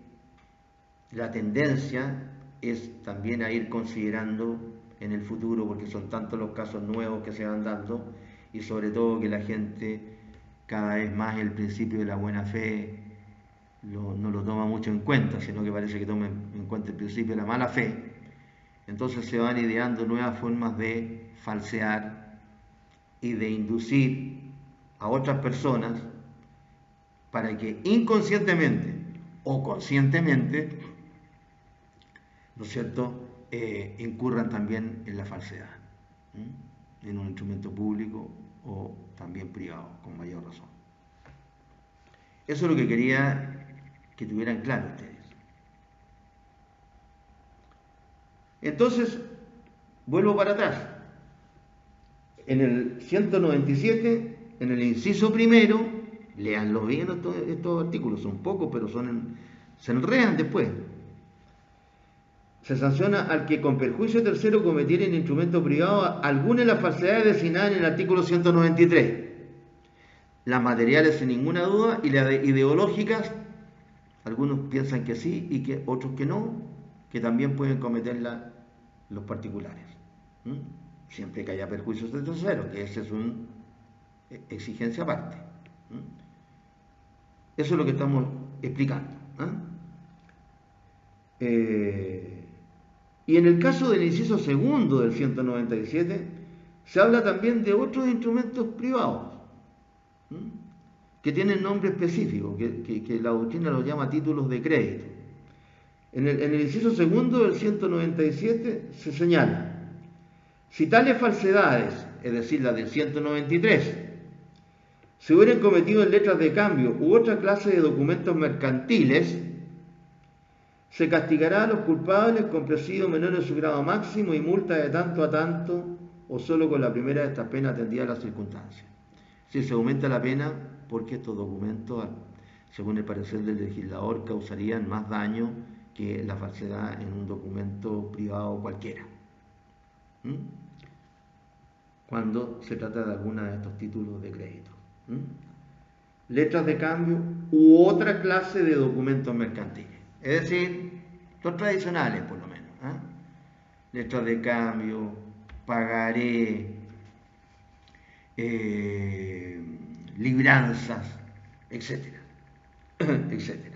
la tendencia es también a ir considerando en el futuro, porque son tantos los casos nuevos que se van dando, y sobre todo que la gente cada vez más el principio de la buena fe no lo toma mucho en cuenta, sino que parece que toma en cuenta el principio de la mala fe. Entonces se van ideando nuevas formas de falsear y de inducir a otras personas para que inconscientemente o conscientemente, ¿no es cierto?, incurran también en la falsedad, en un instrumento público o también privado, con mayor razón. Eso es lo que quería que tuvieran claro ustedes. Entonces, vuelvo para atrás. En el 197, en el inciso primero, léanlo bien estos artículos, son pocos, pero se enredan después. Se sanciona al que con perjuicio tercero cometiera en instrumento privado alguna de las falsedades designadas en el artículo 193. Las materiales sin ninguna duda y las ideológicas, algunos piensan que sí y que otros que no, que también pueden cometerla los particulares. Siempre que haya perjuicios de tercero, que esa es una exigencia aparte. Eso es lo que estamos explicando. Y en el caso del inciso segundo del 197, se habla también de otros instrumentos privados, que tienen nombre específico, que la doctrina los llama títulos de crédito. En el inciso segundo del 197 se señala: si tales falsedades, es decir, las del 193, se hubieran cometido en letras de cambio u otra clase de documentos mercantiles, se castigará a los culpables con presidio menor en su grado máximo y multa de tanto a tanto, o solo con la primera de estas penas atendida a las circunstancias. Si se aumenta la pena porque estos documentos, según el parecer del legislador, causarían más daño que la falsedad en un documento privado cualquiera, cuando se trata de alguna de estos títulos de crédito, letras de cambio u otra clase de documentos mercantiles, es decir, los tradicionales por lo menos, letras de cambio, pagaré, libranzas, etcétera, etcétera.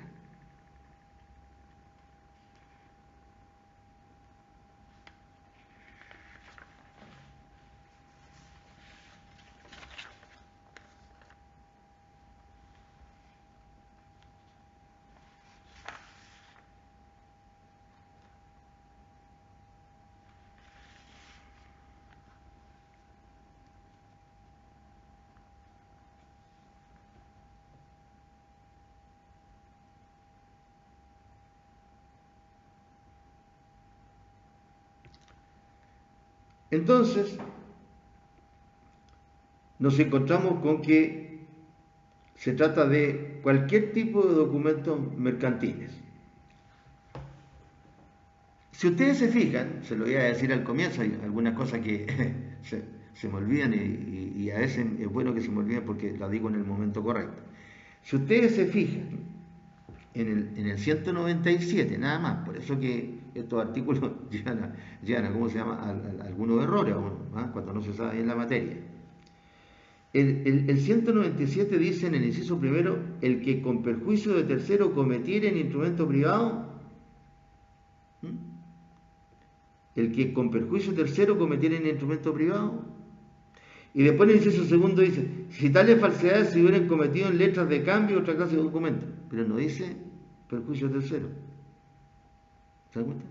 Entonces, nos encontramos con que se trata de cualquier tipo de documentos mercantiles. Si ustedes se fijan, se lo voy a decir al comienzo, hay algunas cosas que se me olvidan y a veces es bueno que se me olviden porque las digo en el momento correcto. Si ustedes se fijan, en el 197, nada más. Por eso que estos artículos llegan a ¿cómo se llama?, a algunos errores, ¿no? Cuando no se sabe bien la materia. El 197 dice en el inciso primero: el que con perjuicio de tercero cometiere en instrumento privado, el que con perjuicio de tercero cometiere en instrumento privado. Y después en el inciso segundo dice: si tales falsedades se hubieran cometido en letras de cambio o otra clase de documento. Pero no dice perjuicio de tercero. ¿Se dan cuenta?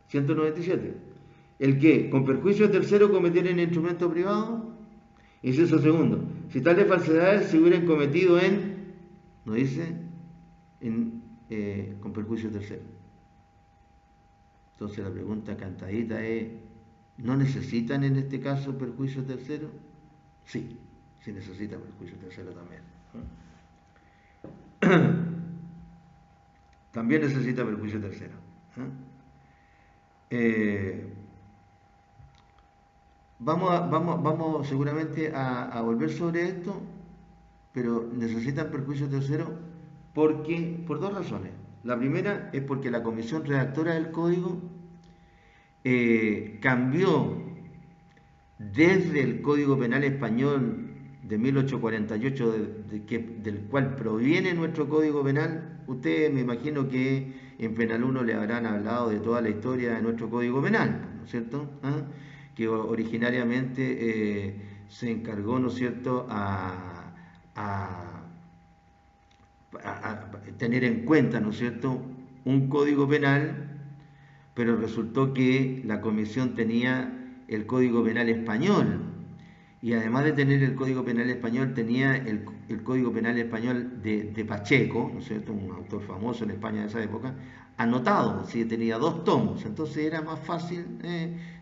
197. El que con perjuicio de tercero cometiera en instrumento privado. Inciso segundo: si tales falsedades se hubieran cometido en, no dice, con perjuicio de tercero. Entonces la pregunta cantadita es: ¿no necesitan en este caso perjuicio tercero? Sí, sí necesita perjuicio tercero también. También necesita perjuicio tercero. Vamos seguramente a volver sobre esto, pero necesitan perjuicio tercero por dos razones. La primera es porque la comisión redactora del código cambió desde el Código Penal Español de 1848, del cual proviene nuestro Código Penal. Ustedes, me imagino que en Penal 1 le habrán hablado de toda la historia de nuestro Código Penal, ¿no es cierto? Que originariamente se encargó, ¿no es cierto?, a tener en cuenta, ¿no es cierto?, un Código Penal, pero resultó que la comisión tenía el Código Penal Español, y además de tener el Código Penal Español, tenía el Código Penal Español de Pacheco, ¿no es cierto?, un autor famoso en España de esa época, anotado, ¿sí? Tenía 2 tomos, entonces era más fácil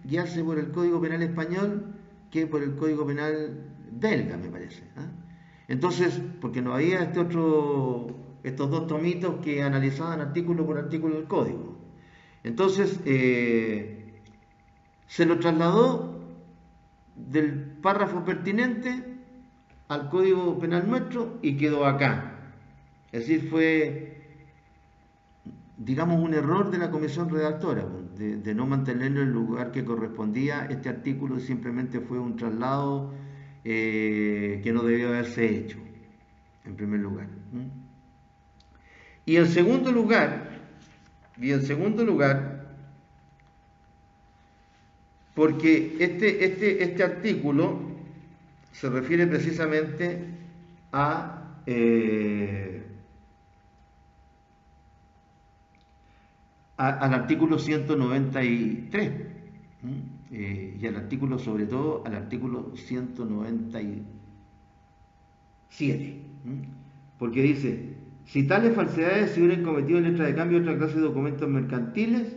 guiarse por el Código Penal Español que por el Código Penal belga, me parece. Entonces, porque no había estos 2 tomitos que analizaban artículo por artículo el código. Entonces, se lo trasladó del párrafo pertinente al Código Penal nuestro y quedó acá. Es decir, fue, digamos, un error de la comisión redactora, de no mantenerlo en el lugar que correspondía. Este artículo simplemente fue un traslado que no debió haberse hecho, en primer lugar. Y en segundo lugar, porque este artículo se refiere precisamente al artículo 193 y al artículo, sobre todo, al artículo 197, porque dice: si tales falsedades se hubieran cometido en letra de cambio o otra clase de documentos mercantiles,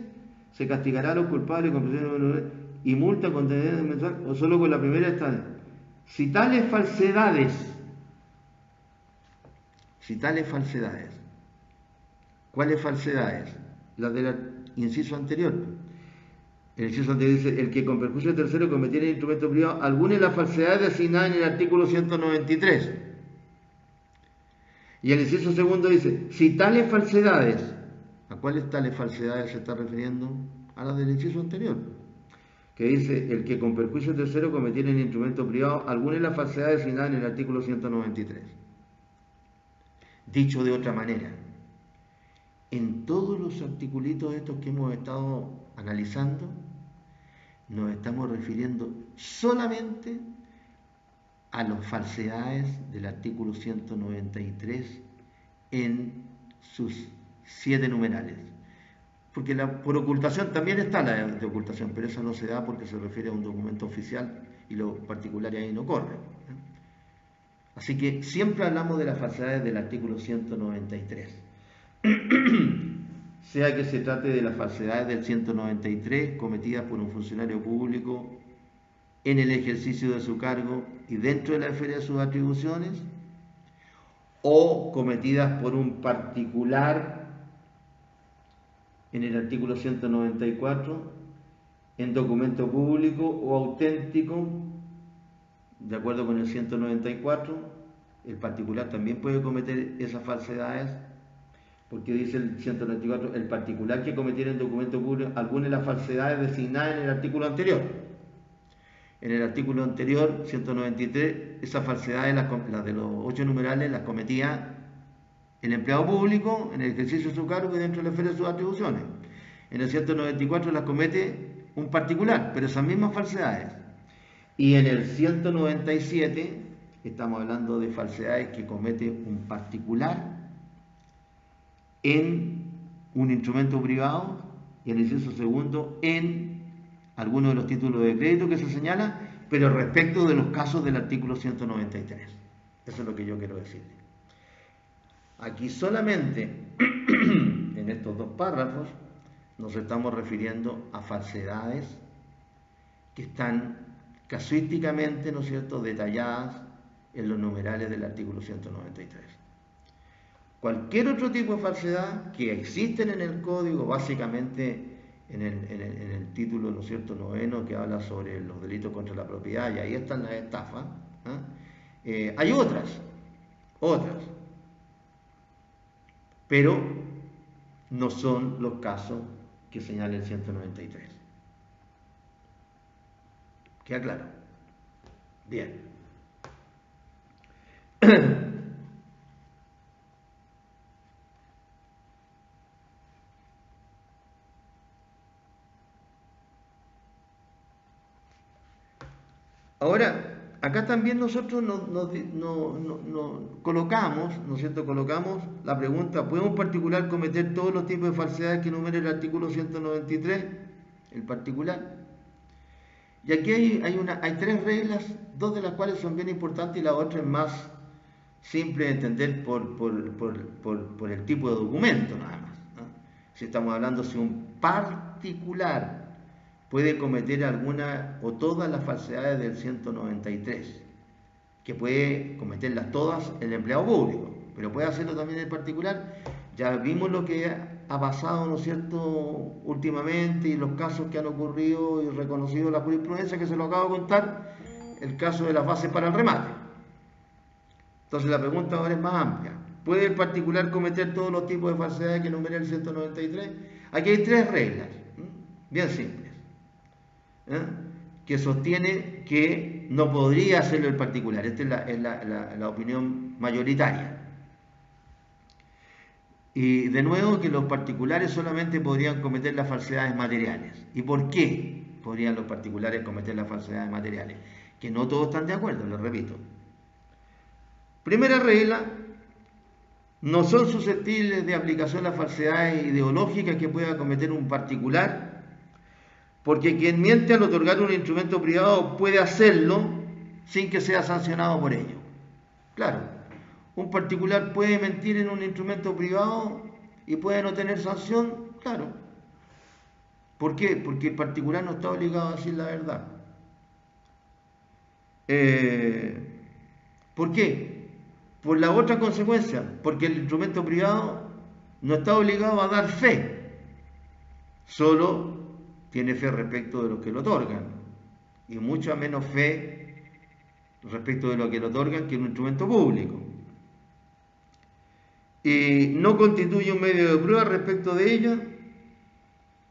se castigará a los culpables con prisión y multa con condena mensual o solo con la primera estancia. Si tales falsedades, ¿cuáles falsedades? Las del inciso anterior. El inciso anterior dice: el que con perjuicio de tercero cometiera en instrumento privado alguna de las falsedades designadas en el artículo 193. Y el inciso segundo dice: si tales falsedades, ¿a cuáles tales falsedades se está refiriendo? A las del inciso anterior, que dice: el que con perjuicio de tercero cometiera en instrumento privado alguna de las falsedades designadas en el artículo 193. Dicho de otra manera, en todos los articulitos estos que hemos estado analizando, nos estamos refiriendo solamente a las falsedades del artículo 193 en sus 7 numerales. Porque por ocultación también está la de ocultación, pero eso no se da porque se refiere a un documento oficial y lo particular ahí no corre. Así que siempre hablamos de las falsedades del artículo 193. Sea que se trate de las falsedades del 193 cometidas por un funcionario público en el ejercicio de su cargo y dentro de la esfera de sus atribuciones, o cometidas por un particular en el artículo 194 en documento público o auténtico. De acuerdo con el 194, el particular también puede cometer esas falsedades Porque dice el 194, el particular que cometiera en documento público alguna de las falsedades designadas en el artículo anterior. En el artículo anterior, 193, esas falsedades, las de los 8 numerales, las cometía el empleado público en el ejercicio de su cargo y dentro de la esfera de sus atribuciones. En el 194 las comete un particular, pero esas mismas falsedades. Y en el 197 estamos hablando de falsedades que comete un particular en un instrumento privado y en el inciso segundo en alguno de los títulos de crédito que se señala, pero respecto de los casos del artículo 193. Eso es lo que yo quiero decir. Aquí solamente en estos dos párrafos nos estamos refiriendo a falsedades que están casuísticamente, ¿no es cierto?, detalladas en los numerales del artículo 193. Cualquier otro tipo de falsedad que existen en el código, básicamente en el título, ¿no es cierto?, noveno, que habla sobre los delitos contra la propiedad, y ahí están las estafas, hay otras, pero no son los casos que señala el 193. ¿Queda claro? Bien. Ahora, acá también nosotros nos colocamos, ¿no es cierto? Colocamos la pregunta, ¿puede un particular cometer todos los tipos de falsedades que enumera el artículo 193? El particular. Y aquí hay tres reglas, dos de las cuales son bien importantes y la otra es más simple de entender por el tipo de documento nada más, ¿no? Si estamos hablando si un particular puede cometer alguna o todas las falsedades del 193, que puede cometerlas todas el empleado público, pero puede hacerlo también el particular. Ya vimos lo que ha pasado, ¿no es cierto?, últimamente y los casos que han ocurrido y reconocido la jurisprudencia, que se lo acabo de contar, el caso de las bases para el remate. Entonces la pregunta ahora es más amplia. ¿Puede el particular cometer todos los tipos de falsedades que enumera el 193? Aquí hay tres reglas, bien simples, que sostiene que no podría hacerlo el particular. Esta es la opinión mayoritaria. Y de nuevo, que los particulares solamente podrían cometer las falsedades materiales. ¿Y por qué podrían los particulares cometer las falsedades materiales? Que no todos están de acuerdo, lo repito. Primera regla, no son susceptibles de aplicación las falsedades ideológicas que pueda cometer un particular, porque quien miente al otorgar un instrumento privado puede hacerlo sin que sea sancionado por ello. Claro, un particular puede mentir en un instrumento privado y puede no tener sanción, claro. ¿Por qué? Porque el particular no está obligado a decir la verdad. ¿Por qué? Por la otra consecuencia, porque el instrumento privado no está obligado a dar fe, solo tiene fe respecto de los que lo otorgan, y mucha menos fe respecto de lo que lo otorgan que un instrumento público. Y no constituye un medio de prueba respecto de ella,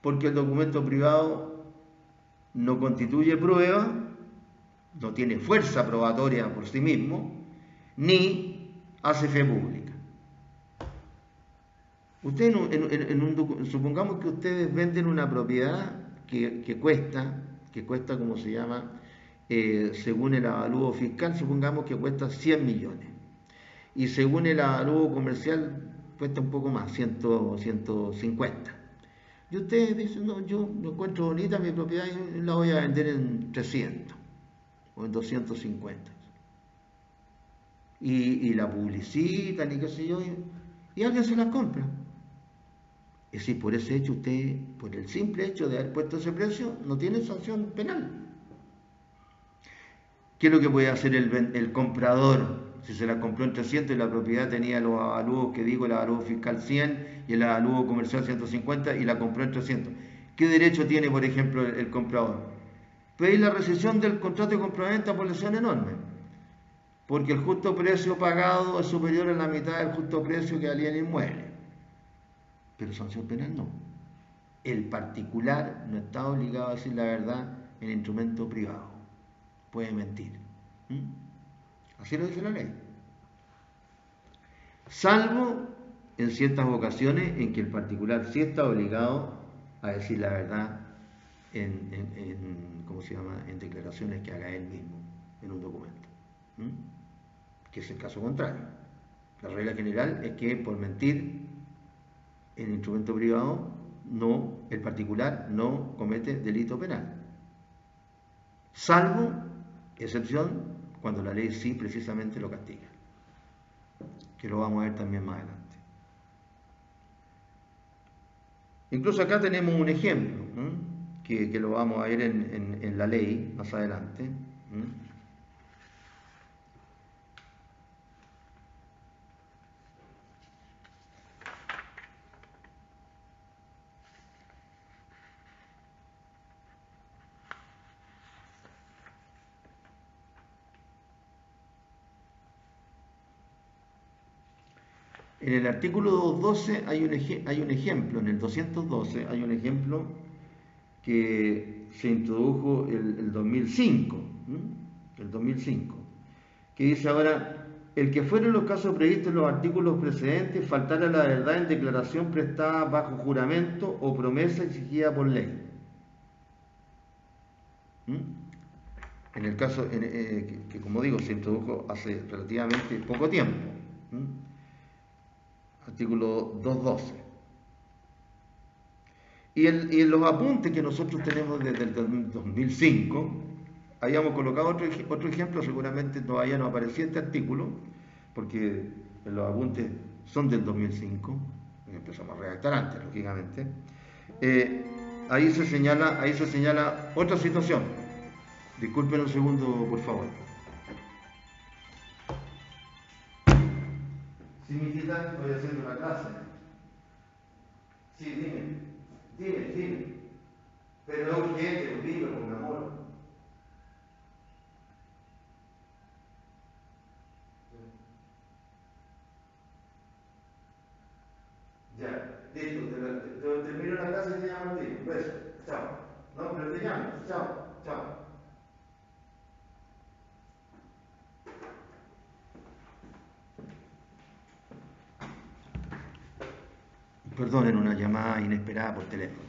porque el documento privado no constituye prueba, no tiene fuerza probatoria por sí mismo, ni hace fe pública. Ustedes supongamos que ustedes venden una propiedad que cuesta, como se llama, según el avalúo fiscal, supongamos que cuesta 100 millones. Y según el avalúo comercial cuesta un poco más, 150. Y ustedes dicen, no, yo me encuentro bonita mi propiedad y la voy a vender en 300 o en 250. Y la publicitan y qué sé yo, y alguien se la compra. Es decir, por ese hecho usted, por el simple hecho de haber puesto ese precio, no tiene sanción penal. ¿Qué es lo que puede hacer el comprador? Si se la compró en 300 y la propiedad tenía los avalúos que digo, el avalúo fiscal 100 y el avalúo comercial 150 y la compró en 300. ¿Qué derecho tiene, por ejemplo, el comprador? Pedir la rescisión del contrato de compraventa por lesión enorme, porque el justo precio pagado es superior a la mitad del justo precio que valía el inmueble. pero sanción penal no. El particular no está obligado a decir la verdad en instrumento privado. Puede mentir. Así lo dice la ley. Salvo en ciertas ocasiones en que el particular sí está obligado a decir la verdad ¿cómo se llama?, en declaraciones que haga él mismo en un documento. Que es el caso contrario. La regla general es que por mentir en instrumento privado, el particular no comete delito penal. Salvo excepción cuando la ley sí precisamente lo castiga, que lo vamos a ver también más adelante. Incluso acá tenemos un ejemplo, que lo vamos a ver en la ley más adelante. En el artículo 212 hay un ejemplo, en el 212 hay un ejemplo que se introdujo el 2005, que dice ahora: el que fuera en los casos previstos en los artículos precedentes faltara la verdad en declaración prestada bajo juramento o promesa exigida por ley. En el caso que como digo se introdujo hace relativamente poco tiempo. Artículo 212. Y en los apuntes que nosotros tenemos desde el 2005, habíamos colocado otro ejemplo, seguramente todavía no aparecía este artículo, porque los apuntes son del 2005, empezamos a redactar antes, lógicamente. Ahí se señala otra situación. Disculpen un segundo, por favor. Sí, mijita, estoy haciendo una clase. Sí, dime. Pero es urgente, dime, por amor. Ya, listo, termino la clase y te llamo a ti. Un beso, chao. No, pero te llamo, chao. Perdonen una llamada inesperada por teléfono.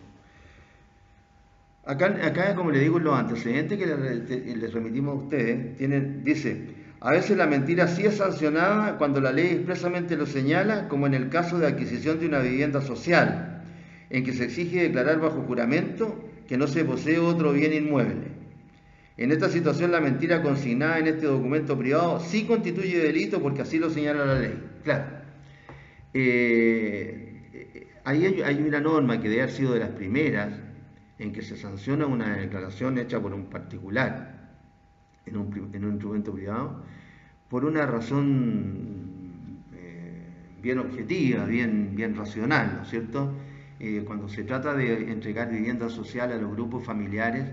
Acá, como le digo, los antecedentes que les remitimos a ustedes, dice: a veces la mentira sí es sancionada cuando la ley expresamente lo señala, como en el caso de adquisición de una vivienda social, en que se exige declarar bajo juramento que no se posee otro bien inmueble. En esta situación, la mentira consignada en este documento privado sí constituye delito porque así lo señala la ley. Claro. Ahí hay una norma que debe haber sido de las primeras en que se sanciona una declaración hecha por un particular en un instrumento privado por una razón bien objetiva, bien racional, ¿no es cierto? Cuando se trata de entregar vivienda social a los grupos familiares,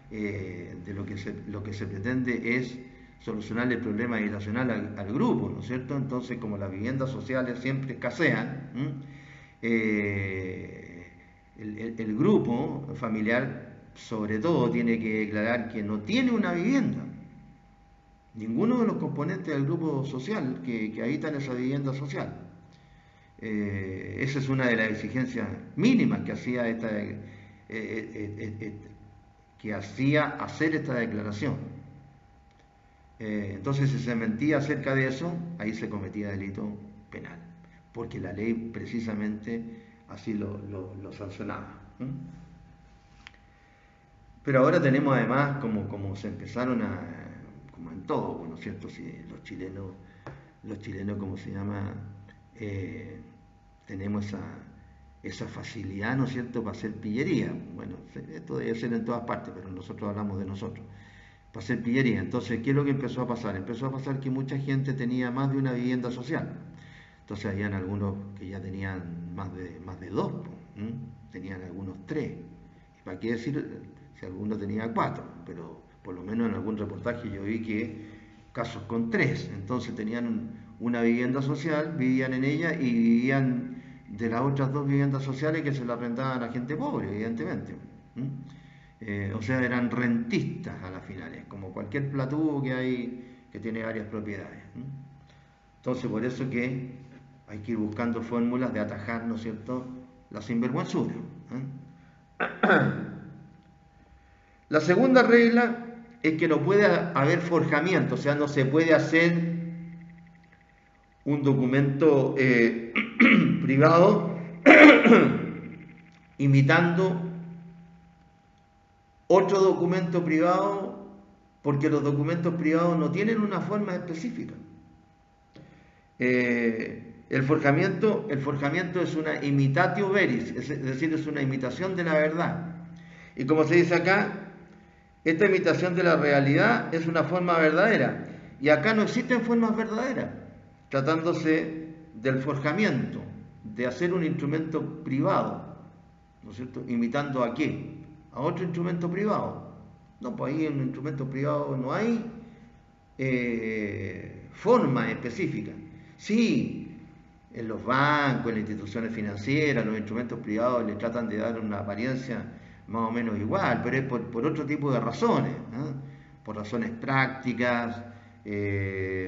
de lo que se pretende es solucionar el problema habitacional al grupo, ¿no es cierto? Entonces, como las viviendas sociales siempre escasean, el grupo familiar sobre todo tiene que declarar que no tiene una vivienda. Ninguno de los componentes del grupo social que habitan esa vivienda social. Esa es una de las exigencias mínimas que hacía hacer esta declaración. Entonces, si se mentía acerca de eso, ahí se cometía delito penal, porque la ley precisamente así lo sancionaba. Pero ahora tenemos además, como se empezaron como en todo, ¿no es cierto? Si los chilenos, ¿cómo se llama? Tenemos esa facilidad, ¿no es cierto?, para hacer pillería. Bueno, esto debe ser en todas partes, pero nosotros hablamos de nosotros. Para hacer pillería. Entonces, ¿qué es lo que empezó a pasar? Empezó a pasar que mucha gente tenía más de una vivienda social. Entonces, habían algunos que ya tenían más de dos, tenían algunos tres. ¿Y para qué decir si alguno tenía cuatro? Pero por lo menos en algún reportaje yo vi que casos con tres. Entonces, tenían una vivienda social, vivían en ella y vivían de las otras dos viviendas sociales que se le arrendaban a gente pobre, evidentemente. O sea, eran rentistas a las finales, como cualquier platudo que hay que tiene varias propiedades. Entonces, por eso que hay que ir buscando fórmulas de atajar, ¿no es cierto?, la sinvergüenzura. La segunda regla es que no puede haber forjamiento, o sea, no se puede hacer un documento privado imitando otro documento privado, porque los documentos privados no tienen una forma específica. El forjamiento es una imitatio veris, es decir, es una imitación de la verdad. Y como se dice acá, esta imitación de la realidad es una forma verdadera. Y acá no existen formas verdaderas, tratándose del forjamiento, de hacer un instrumento privado, ¿no es cierto? ¿Imitando a qué? A otro instrumento privado. No, pues ahí en un instrumento privado no hay forma específica. Sí, en los bancos, en las instituciones financieras, los instrumentos privados le tratan de dar una apariencia más o menos igual, pero es por otro tipo de razones, ¿no? Por razones prácticas,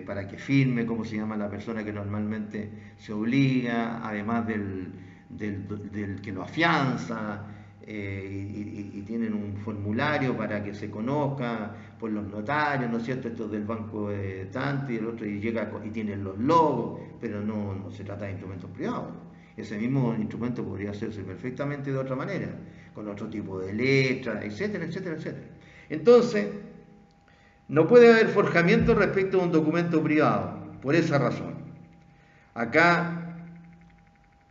para que firme, como se llama la persona que normalmente se obliga, además del que lo afianza, y tienen un formulario para que se conozca por los notarios, ¿no es cierto? Esto del banco de tanto y el otro y llega y tienen los logos, pero no se trata de instrumentos privados. Ese mismo instrumento podría hacerse perfectamente de otra manera, con otro tipo de letra, etcétera, etcétera, etcétera. Entonces, no puede haber forjamiento respecto a un documento privado, por esa razón. Acá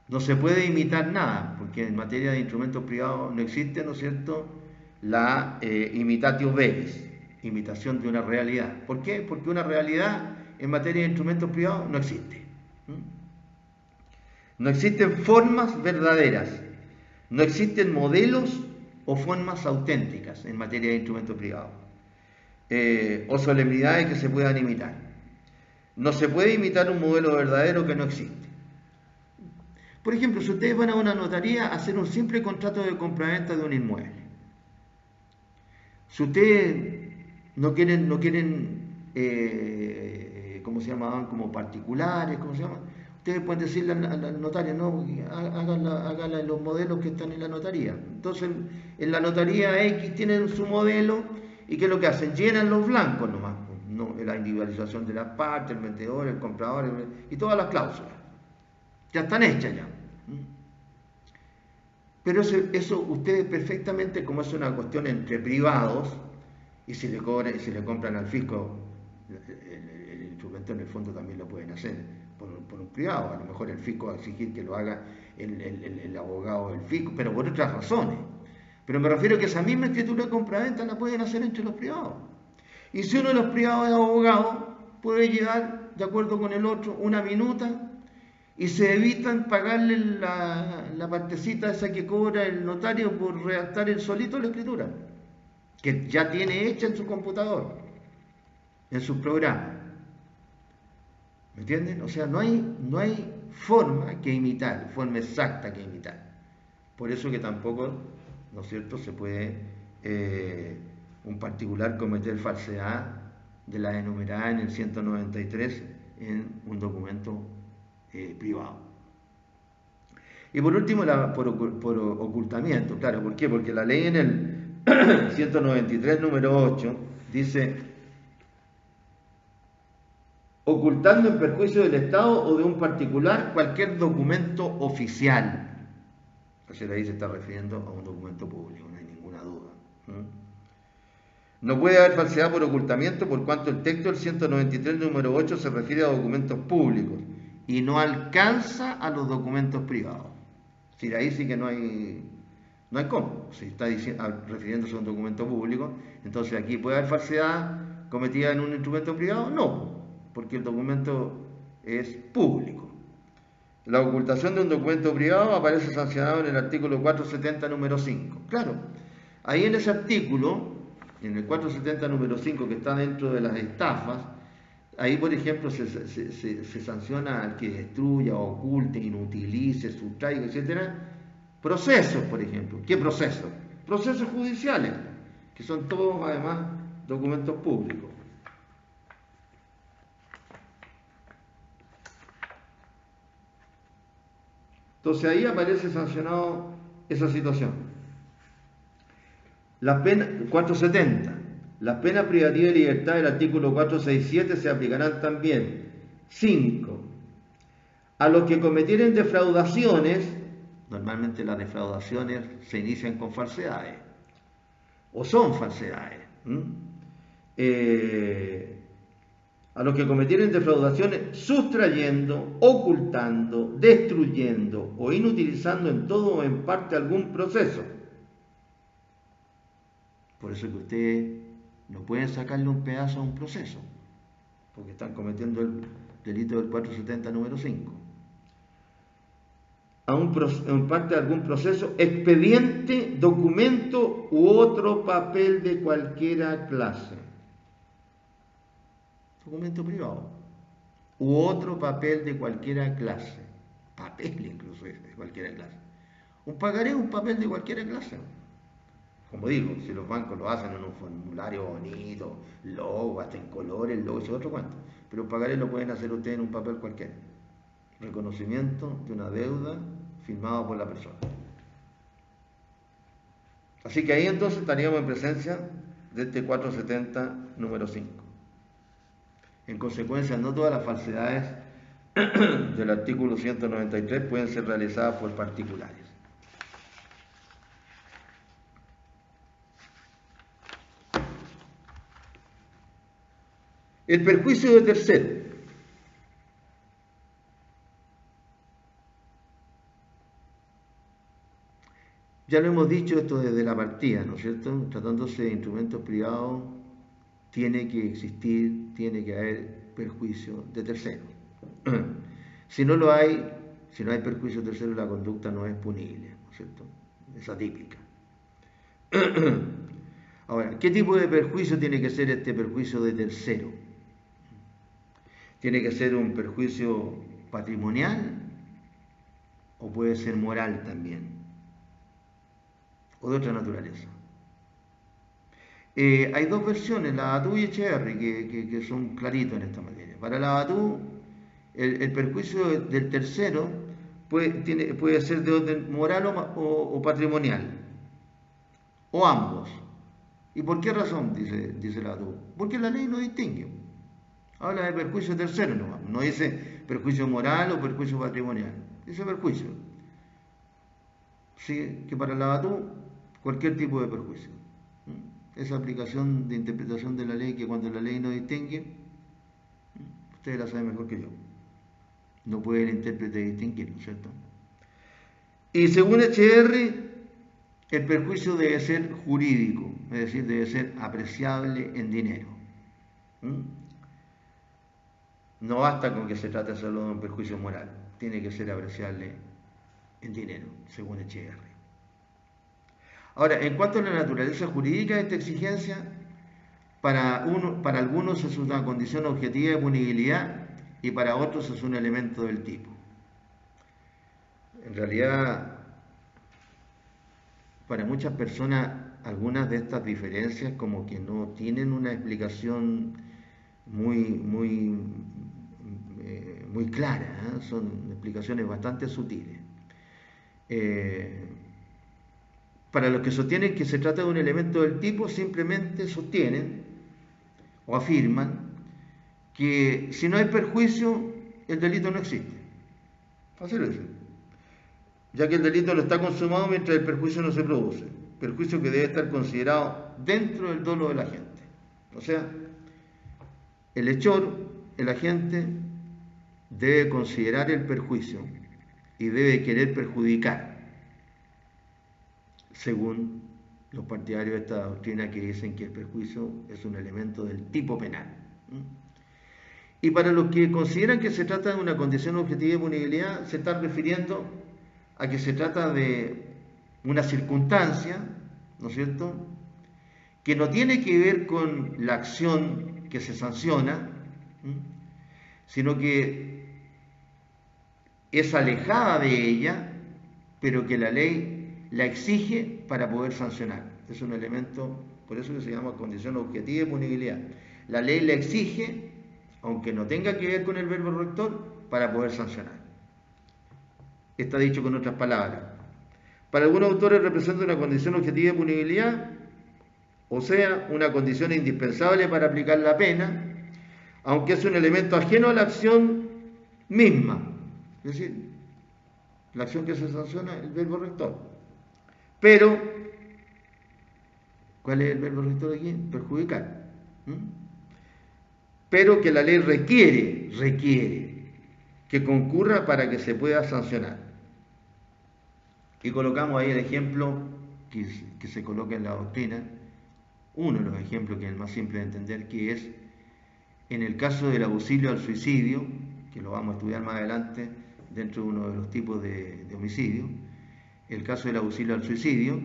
no se puede imitar nada, porque en materia de instrumentos privados no existe, ¿no es cierto?, la imitatio veris, imitación de una realidad. ¿Por qué? Porque una realidad en materia de instrumentos privados no existe. No existen formas verdaderas, no existen modelos o formas auténticas en materia de instrumentos privados, o solemnidades que se puedan imitar. No se puede imitar un modelo verdadero que no existe. Por ejemplo, si ustedes van a una notaría a hacer un simple contrato de compraventa de un inmueble, si ustedes no quieren ¿cómo se llamaban? Como particulares, ¿cómo se llama? Ustedes pueden decirle al notario, no, háganla en los modelos que están en la notaría. Entonces, en la notaría X tienen su modelo y ¿qué es lo que hacen? Llenan los blancos nomás, ¿no? La individualización de las partes, el vendedor, el comprador y todas las cláusulas. Ya están hechas ya. Pero eso ustedes perfectamente, como es una cuestión entre privados, y si le compran al fisco, el instrumento en el fondo también lo pueden hacer por un privado. A lo mejor el fisco va a exigir que lo haga el abogado del fisco, pero por otras razones. Pero me refiero a que esa misma escritura de compraventa la pueden hacer entre los privados. Y si uno de los privados es abogado, puede llevar, de acuerdo con el otro, una minuta y se evitan pagarle la partecita esa que cobra el notario por redactar el solito la escritura, que ya tiene hecha en su computador, en su programa. ¿Me entienden? O sea, no hay forma que imitar, forma exacta que imitar. Por eso que tampoco, ¿no es cierto?, se puede un particular cometer falsedad de la enumerada en el 193 en un documento privado. Y por último, por ocultamiento. Claro, ¿por qué? Porque la ley en el 193, número 8, dice: ocultando en perjuicio del Estado o de un particular cualquier documento oficial. Entonces ahí se está refiriendo a un documento público, no hay ninguna duda. No puede haber falsedad por ocultamiento por cuanto el texto del 193, número 8 se refiere a documentos públicos y no alcanza a los documentos privados. Es decir, ahí sí que no hay cómo. Si está refiriéndose a un documento público, entonces aquí puede haber falsedad cometida en un instrumento privado. No, porque el documento es público. La ocultación de un documento privado aparece sancionado en el artículo 470, número 5. Claro, ahí en ese artículo, en el 470, número 5, que está dentro de las estafas, Ahí, por ejemplo, se sanciona al que destruya, oculte, inutilice, sustraiga, etcétera. Procesos, por ejemplo. ¿Qué procesos? Procesos judiciales, que son todos, además, documentos públicos. Entonces ahí aparece sancionado esa situación. La pena 470. Las penas privativas de libertad del artículo 467 se aplicarán también. 5. A los que cometieren defraudaciones, normalmente las defraudaciones se inician con falsedades, o son falsedades. A los que cometieren defraudaciones sustrayendo, ocultando, destruyendo o inutilizando en todo o en parte algún proceso. Por eso que ustedes no pueden sacarle un pedazo a un proceso, porque están cometiendo el delito del 470 número 5. En parte de algún proceso, expediente, documento u otro papel de cualquiera clase. Documento privado. U otro papel de cualquiera clase. Papel incluso de cualquiera clase. Un pagaré es un papel de cualquiera clase. Como digo, si los bancos lo hacen en un formulario bonito, logo, hasta en colores, logo, eso es otro cuento. Pero un pagaré lo pueden hacer ustedes en un papel cualquiera. Reconocimiento de una deuda firmado por la persona. Así que ahí entonces estaríamos en presencia de este 470 número 5. En consecuencia, no todas las falsedades del artículo 193 pueden ser realizadas por particulares. El perjuicio de tercero. Ya lo hemos dicho esto desde la partida, ¿no es cierto? Tratándose de instrumentos privados, tiene que existir, tiene que haber perjuicio de tercero. Si no lo hay, si no hay perjuicio de tercero, la conducta no es punible, ¿no es cierto? Es atípica. Ahora, ¿qué tipo de perjuicio tiene que ser este perjuicio de tercero? ¿Tiene que ser un perjuicio patrimonial o puede ser moral también? O de otra naturaleza. Hay dos versiones, la Abatú y Echeverry, que son claritos en esta materia. Para la Abatú, el perjuicio del tercero puede ser de orden moral o patrimonial, o ambos. ¿Y por qué razón? Dice la Abatú. Porque la ley no distingue. Habla de perjuicio tercero, no dice perjuicio moral o perjuicio patrimonial, dice perjuicio. Sí, que para la Abatú, cualquier tipo de perjuicio. Esa aplicación de interpretación de la ley, que cuando la ley no distingue, ustedes la saben mejor que yo. No puede el intérprete distinguir, ¿no es cierto? Y según Echeverry, el perjuicio debe ser jurídico, es decir, debe ser apreciable en dinero. No basta con que se trate solo de un perjuicio moral, tiene que ser apreciable en dinero, según Echeverry. Ahora, en cuanto a la naturaleza jurídica de esta exigencia, para algunos es una condición objetiva de punibilidad y para otros es un elemento del tipo. En realidad, para muchas personas, algunas de estas diferencias como que no tienen una explicación muy clara, ¿eh? Son explicaciones bastante sutiles. Para los que sostienen que se trata de un elemento del tipo, simplemente sostienen o afirman que si no hay perjuicio, el delito no existe. Así lo dicen. Ya que el delito no está consumado mientras el perjuicio no se produce. Perjuicio que debe estar considerado dentro del dolo de la gente. O sea, el hechor, el agente, debe considerar el perjuicio y debe querer perjudicar, según los partidarios de esta doctrina que dicen que el perjuicio es un elemento del tipo penal. Y para los que consideran que se trata de una condición objetiva de punibilidad, se está refiriendo a que se trata de una circunstancia, ¿no es cierto?, que no tiene que ver con la acción que se sanciona, sino que es alejada de ella, pero que la ley la exige para poder sancionar. Es un elemento, por eso que se llama condición objetiva de punibilidad. La ley la exige, aunque no tenga que ver con el verbo rector, para poder sancionar. Está dicho con otras palabras. Para algunos autores representa una condición objetiva de punibilidad, o sea, una condición indispensable para aplicar la pena, aunque es un elemento ajeno a la acción misma. Es decir, la acción que se sanciona es el verbo rector. Pero, ¿cuál es el verbo rector aquí? Perjudicar. Pero que la ley requiere que concurra para que se pueda sancionar. Y colocamos ahí el ejemplo que se coloca en la doctrina, uno de los ejemplos que es el más simple de entender, que es en el caso del auxilio al suicidio, que lo vamos a estudiar más adelante dentro de uno de los tipos de homicidio, el caso del auxilio al suicidio,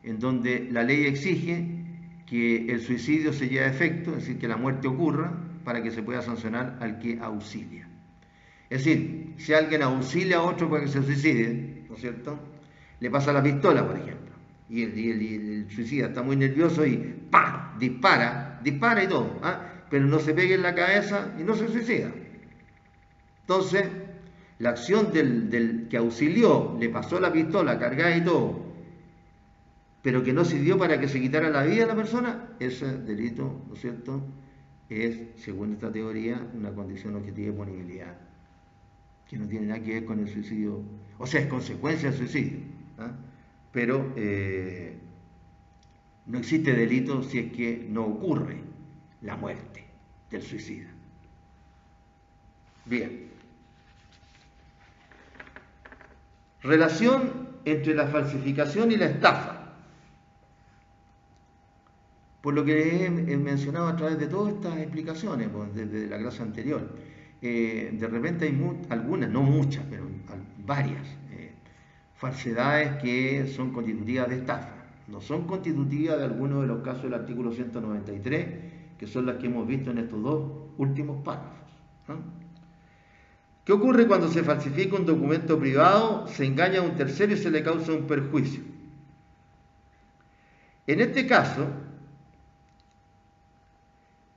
en donde la ley exige que el suicidio se lleve a efecto, es decir, que la muerte ocurra para que se pueda sancionar al que auxilia. Es decir, si alguien auxilia a otro para que se suicide, ¿no es cierto?, le pasa la pistola, por ejemplo, y el suicida está muy nervioso y ¡pam!, dispara y todo, pero no se pegue en la cabeza y no se suicida. Entonces, la acción del que auxilió, le pasó la pistola cargada y todo, pero que no sirvió para que se quitara la vida de la persona, ese delito, ¿no es cierto?, es, según esta teoría, una condición objetiva de punibilidad, que no tiene nada que ver con el suicidio, o sea, es consecuencia del suicidio, pero no existe delito si es que no ocurre la muerte del suicida. Bien. Relación entre la falsificación y la estafa. Por lo que he mencionado a través de todas estas explicaciones, pues, desde la clase anterior, de repente hay algunas, no muchas, pero varias falsedades que son constitutivas de estafa. No son constitutivas de algunos de los casos del artículo 193, que son las que hemos visto en estos dos últimos párrafos. ¿Qué ocurre cuando se falsifica un documento privado, se engaña a un tercero y se le causa un perjuicio? En este caso,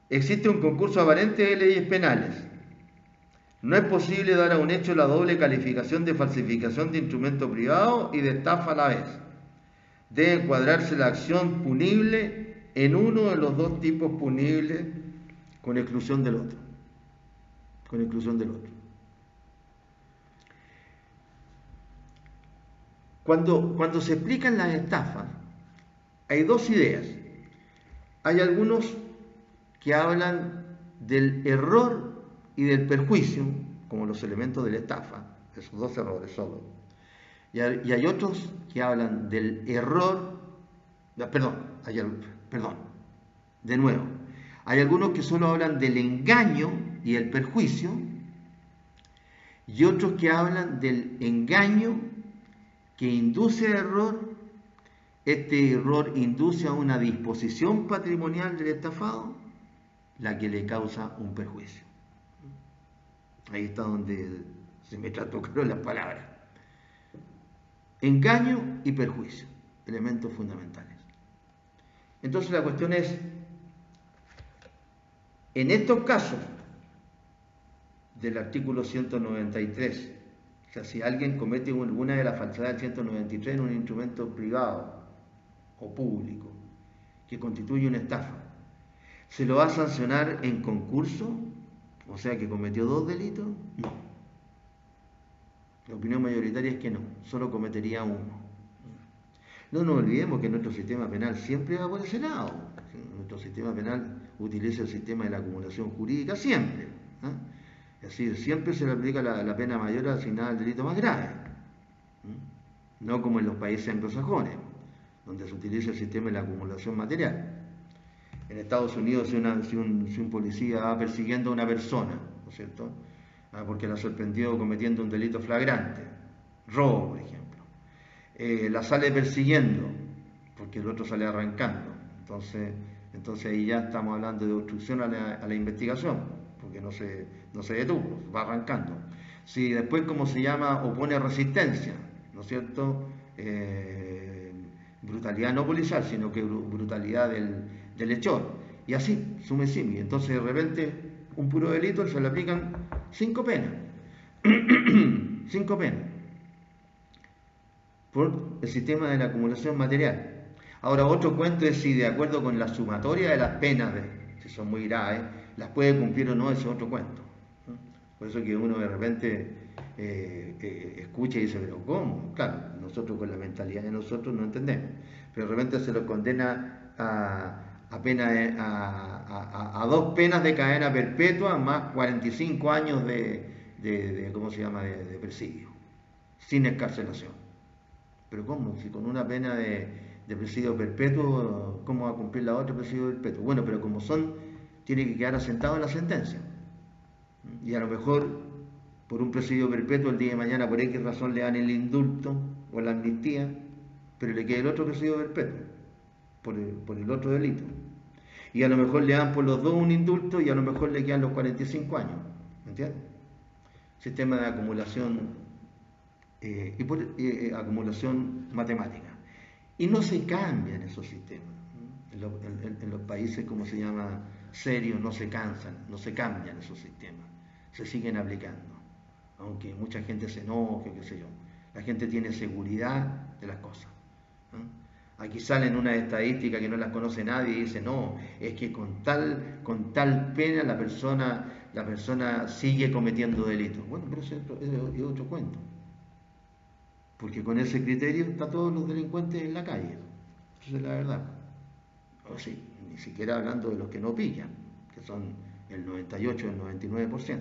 existe un concurso aparente de leyes penales. No es posible dar a un hecho la doble calificación de falsificación de instrumento privado y de estafa a la vez. Debe encuadrarse la acción punible en uno de los dos tipos punibles con exclusión del otro. Con exclusión del otro. Cuando se explican las estafas, hay dos ideas. Hay algunos que hablan del error y del perjuicio como los elementos de la estafa, esos dos errores solo. Y hay otros que hablan del error, de nuevo, hay algunos que solo hablan del engaño y el perjuicio, y otros que hablan del engaño que induce al error. Este error induce a una disposición patrimonial del estafado, la que le causa un perjuicio. Ahí está donde se me tocaron las palabras. Engaño y perjuicio, elementos fundamentales. Entonces la cuestión es, en estos casos del artículo 193, o sea, si alguien comete alguna de las falsedades del 193 en un instrumento privado o público que constituye una estafa, ¿se lo va a sancionar en concurso? O sea, que cometió dos delitos. No. La opinión mayoritaria es que no, solo cometería uno. No nos olvidemos que nuestro sistema penal siempre va por ese lado. Nuestro sistema penal utiliza el sistema de la acumulación jurídica siempre. Es decir, siempre se le aplica la pena mayor asignada al delito más grave. No como en los países anglosajones, donde se utiliza el sistema de la acumulación material. En Estados Unidos, si un policía va persiguiendo a una persona, ¿no es cierto?, porque la sorprendió cometiendo un delito flagrante, robo, por ejemplo, la sale persiguiendo, porque el otro sale arrancando, entonces ahí ya estamos hablando de obstrucción a la investigación, porque porque no se detuvo, va arrancando. Si después, como se llama, opone resistencia, ¿no es cierto? Brutalidad no policial, sino que brutalidad del hechor. Y así, sume simi. Entonces, de repente, un puro delito se le aplican 5 penas. 5 penas. Por el sistema de la acumulación material. Ahora, otro cuento es si de acuerdo con la sumatoria de las penas, si son muy graves, las puede cumplir o no, ese es otro cuento. Por eso que uno de repente escucha y dice, pero ¿cómo? Claro, nosotros con la mentalidad de nosotros no entendemos, pero de repente se lo condena a 2 penas de cadena perpetua más 45 años ¿cómo se llama?, de presidio, sin excarcelación. Pero ¿cómo? Si con una pena de presidio perpetuo, ¿cómo va a cumplir la otra presidio perpetuo? Bueno, pero como tiene que quedar asentado en la sentencia. Y a lo mejor, por un presidio perpetuo, el día de mañana, por X razón, le dan el indulto o la amnistía, pero le queda el otro presidio perpetuo, por el otro delito. Y a lo mejor le dan por los dos un indulto y a lo mejor le quedan los 45 años. ¿Me entiendes? Sistema de acumulación acumulación matemática. Y no se cambian esos sistemas. En los países, como se llama, serios, no se cambian esos sistemas. Se siguen aplicando. Aunque mucha gente se enoje, qué sé yo. La gente tiene seguridad de las cosas. Aquí salen unas estadísticas que no las conoce nadie y dice, no, es que con tal pena la persona sigue cometiendo delitos. Bueno, pero ese es otro cuento. Porque con ese criterio están todos los delincuentes en la calle. Esa es la verdad. O sí, ni siquiera hablando de los que no pillan, que son el 98, el 99%.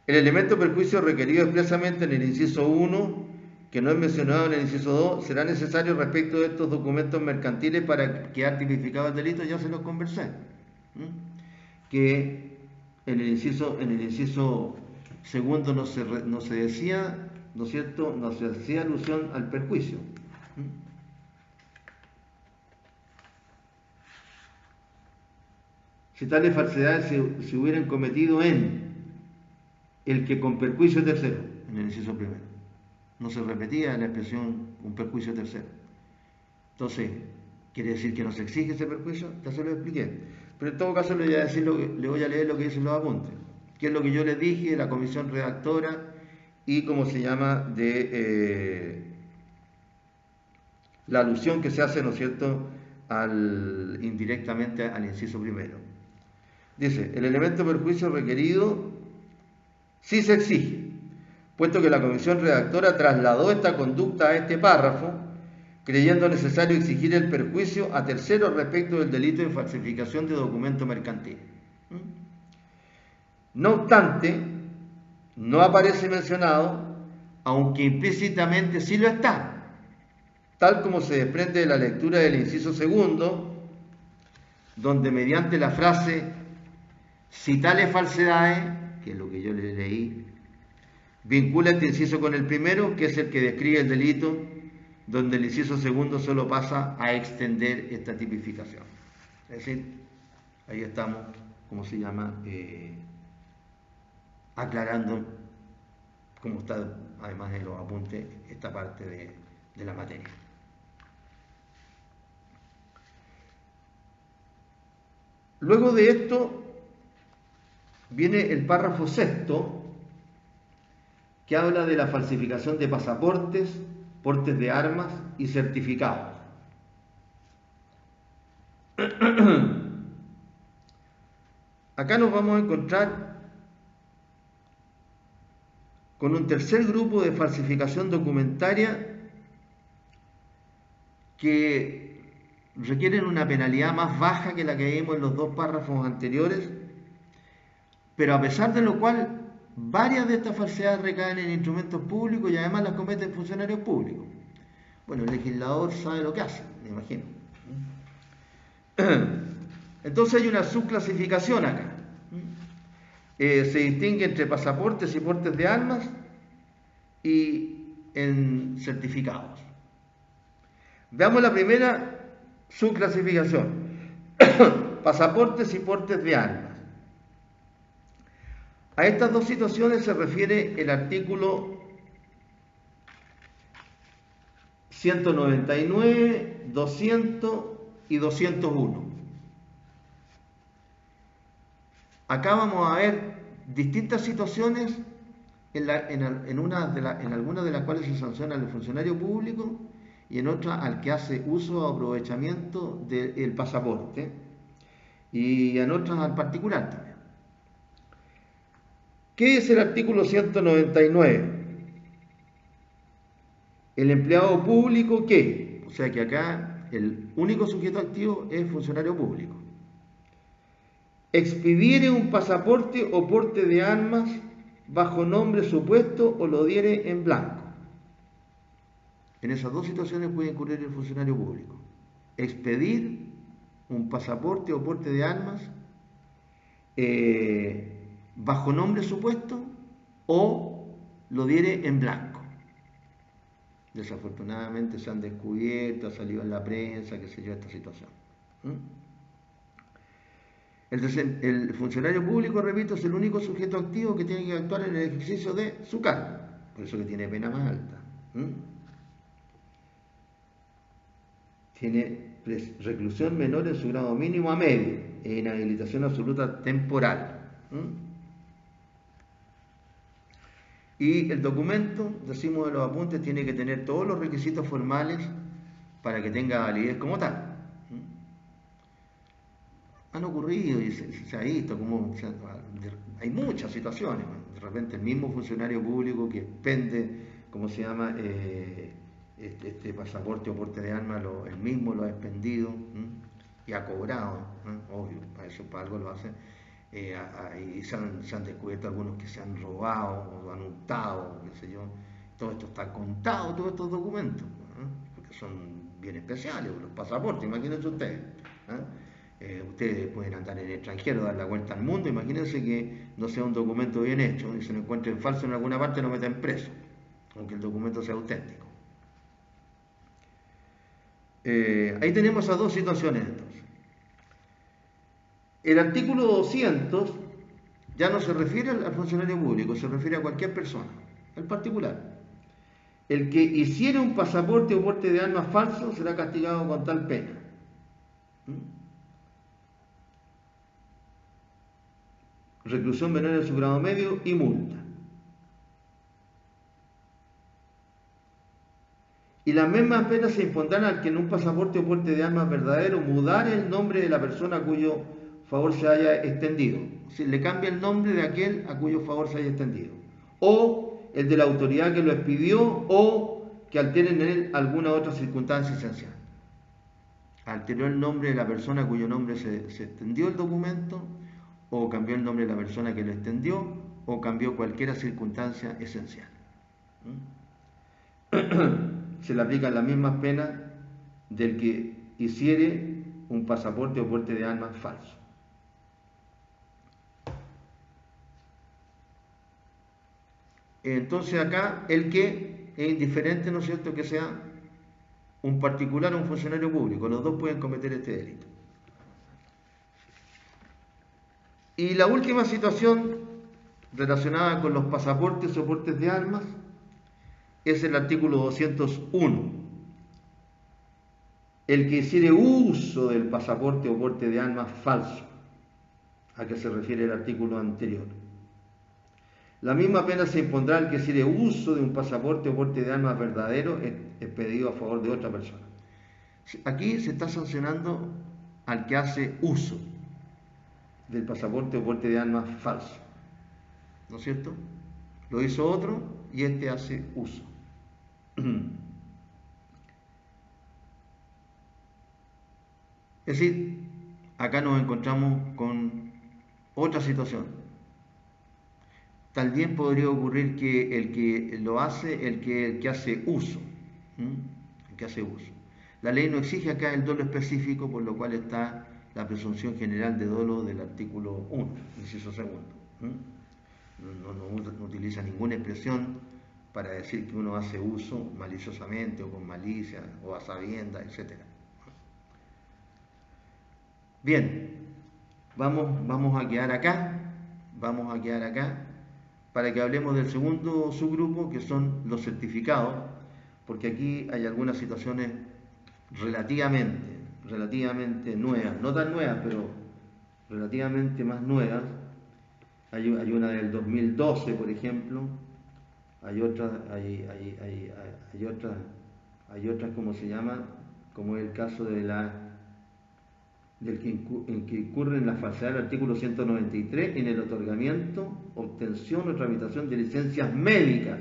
El elemento perjuicio requerido expresamente en el inciso 1, que no es mencionado en el inciso 2, será necesario respecto de estos documentos mercantiles para quedar tipificado el delito, ya se los conversé. Que en el inciso segundo no se decía, ¿no es cierto?, no se hacía alusión al perjuicio. Si tales falsedades se hubieran cometido en el que con perjuicio tercero, en el inciso primero. No se repetía la expresión con perjuicio tercero. Entonces, ¿quiere decir que no se exige ese perjuicio? Ya se lo expliqué. Pero en todo caso le voy a leer lo que dicen los apuntes, que es lo que yo les dije de la comisión redactora y cómo se llama de la alusión que se hace, ¿no es cierto?, indirectamente al inciso primero. Dice, el elemento perjuicio requerido sí se exige, puesto que la comisión redactora trasladó esta conducta a este párrafo, creyendo necesario exigir el perjuicio a terceros respecto del delito de falsificación de documento mercantil. No obstante, no aparece mencionado, aunque implícitamente sí lo está, tal como se desprende de la lectura del inciso segundo, donde mediante la frase si tales falsedades, que es lo que yo le leí, vincula este inciso con el primero, que es el que describe el delito, donde el inciso segundo solo pasa a extender esta tipificación. Es decir, ahí estamos, ¿cómo se llama?, aclarando, como está además en los apuntes, esta parte de la materia. Luego de esto viene el párrafo sexto, que habla de la falsificación de pasaportes, portes de armas y certificados. Acá nos vamos a encontrar con un tercer grupo de falsificación documentaria que requieren una penalidad más baja que la que vimos en los 2 párrafos anteriores, pero a pesar de lo cual varias de estas falsedades recaen en instrumentos públicos y además las cometen funcionarios públicos. Bueno, el legislador sabe lo que hace, me imagino. Entonces hay una subclasificación acá. Se distingue entre pasaportes y portes de armas y en certificados. Veamos la primera subclasificación. Pasaportes y portes de armas. A estas dos situaciones se refiere el artículo 199, 200 y 201. Acá vamos a ver distintas situaciones en algunas de las cuales se sanciona al funcionario público y en otras al que hace uso o aprovechamiento del pasaporte y en otras al particular también. ¿Qué es el artículo 199? El empleado público que, o sea que acá el único sujeto activo es funcionario público, expidiere un pasaporte o porte de armas bajo nombre supuesto o lo diere en blanco. En esas dos situaciones puede incurrir el funcionario público. Expedir un pasaporte o porte de armas bajo nombre supuesto o lo diere en blanco. Desafortunadamente se han descubierto, ha salido en la prensa, qué sé yo, esta situación. El funcionario público, repito, es el único sujeto activo que tiene que actuar en el ejercicio de su cargo, por eso que tiene pena más alta. Tiene reclusión menor en su grado mínimo a medio e inhabilitación absoluta temporal. Y el documento, decimos de los apuntes, tiene que tener todos los requisitos formales para que tenga validez como tal. Han ocurrido y se ha visto como hay muchas situaciones. De repente el mismo funcionario público que expende, ¿cómo se llama? Este pasaporte o porte de armas, él mismo lo ha expendido y ha cobrado, obvio, para algo lo hace. Y se han descubierto algunos que se han robado o han hurtado, qué sé yo. Todo esto está contado, todos estos documentos, porque son bien especiales, los pasaportes, imagínense ustedes. Ustedes pueden andar en el extranjero, dar la vuelta al mundo, imagínense que no sea un documento bien hecho y se lo encuentren falso en alguna parte, lo metan preso, aunque el documento sea auténtico. Ahí tenemos esas dos situaciones entonces. El artículo 200 ya no se refiere al funcionario público, se refiere a cualquier persona, al particular. El que hiciere un pasaporte o porte de armas falso será castigado con tal pena. Reclusión menor en su grado medio y multa. Y las mismas penas se impondrán al que en un pasaporte o porte de armas verdadero mudar el nombre de la persona a cuyo favor se haya extendido. Si le cambia el nombre de aquel a cuyo favor se haya extendido. O el de la autoridad que lo expidió o que altere en él alguna otra circunstancia esencial. Alteró el nombre de la persona a cuyo nombre se extendió el documento, o cambió el nombre de la persona que lo extendió, o cambió cualquier circunstancia esencial. Se le aplican las mismas penas del que hiciere un pasaporte o porte de armas falso. Entonces acá el que es indiferente, ¿no es cierto?, que sea un particular o un funcionario público, los dos pueden cometer este delito. Y la última situación relacionada con los pasaportes o portes de armas es el artículo 201. El que hiciere uso del pasaporte o porte de armas falso, a que se refiere el artículo anterior. La misma pena se impondrá al que hiciere uso de un pasaporte o porte de armas verdadero expedido a favor de otra persona. Aquí se está sancionando al que hace uso del pasaporte o porte de armas falso, ¿no es cierto? Lo hizo otro y este hace uso. Es decir, acá nos encontramos con otra situación. También podría ocurrir que el que lo hace, el que hace uso, el que hace uso. La ley no exige acá el dolo específico, por lo cual está la presunción general de dolo del artículo 1, inciso segundo. No utiliza ninguna expresión para decir que uno hace uso maliciosamente o con malicia o a sabiendas, etc. Bien, vamos a quedar acá, para que hablemos del segundo subgrupo, que son los certificados, porque aquí hay algunas situaciones relativamente nuevas, no tan nuevas, pero relativamente más nuevas. Hay una del 2012, por ejemplo, hay otras, hay otras, ¿cómo se llama? Como es el caso en que incurre en la falsedad del artículo 193 en el otorgamiento, obtención o tramitación de licencias médicas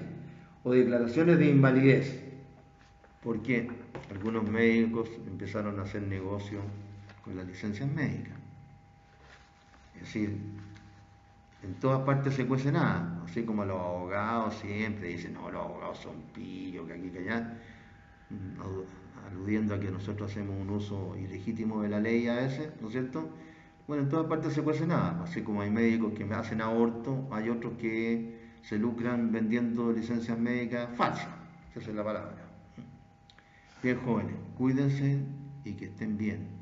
o declaraciones de invalidez, porque algunos médicos empezaron a hacer negocio con las licencias médicas. Es decir, en todas partes se cuece nada, así como los abogados siempre dicen, no, los abogados son pillos, que aquí, que allá, aludiendo a que nosotros hacemos un uso ilegítimo de la ley a veces, ¿no es cierto? Bueno, en todas partes se cuece nada, así como hay médicos que hacen aborto, hay otros que se lucran vendiendo licencias médicas falsas, esa es la palabra. Bien, jóvenes, cuídense y que estén bien.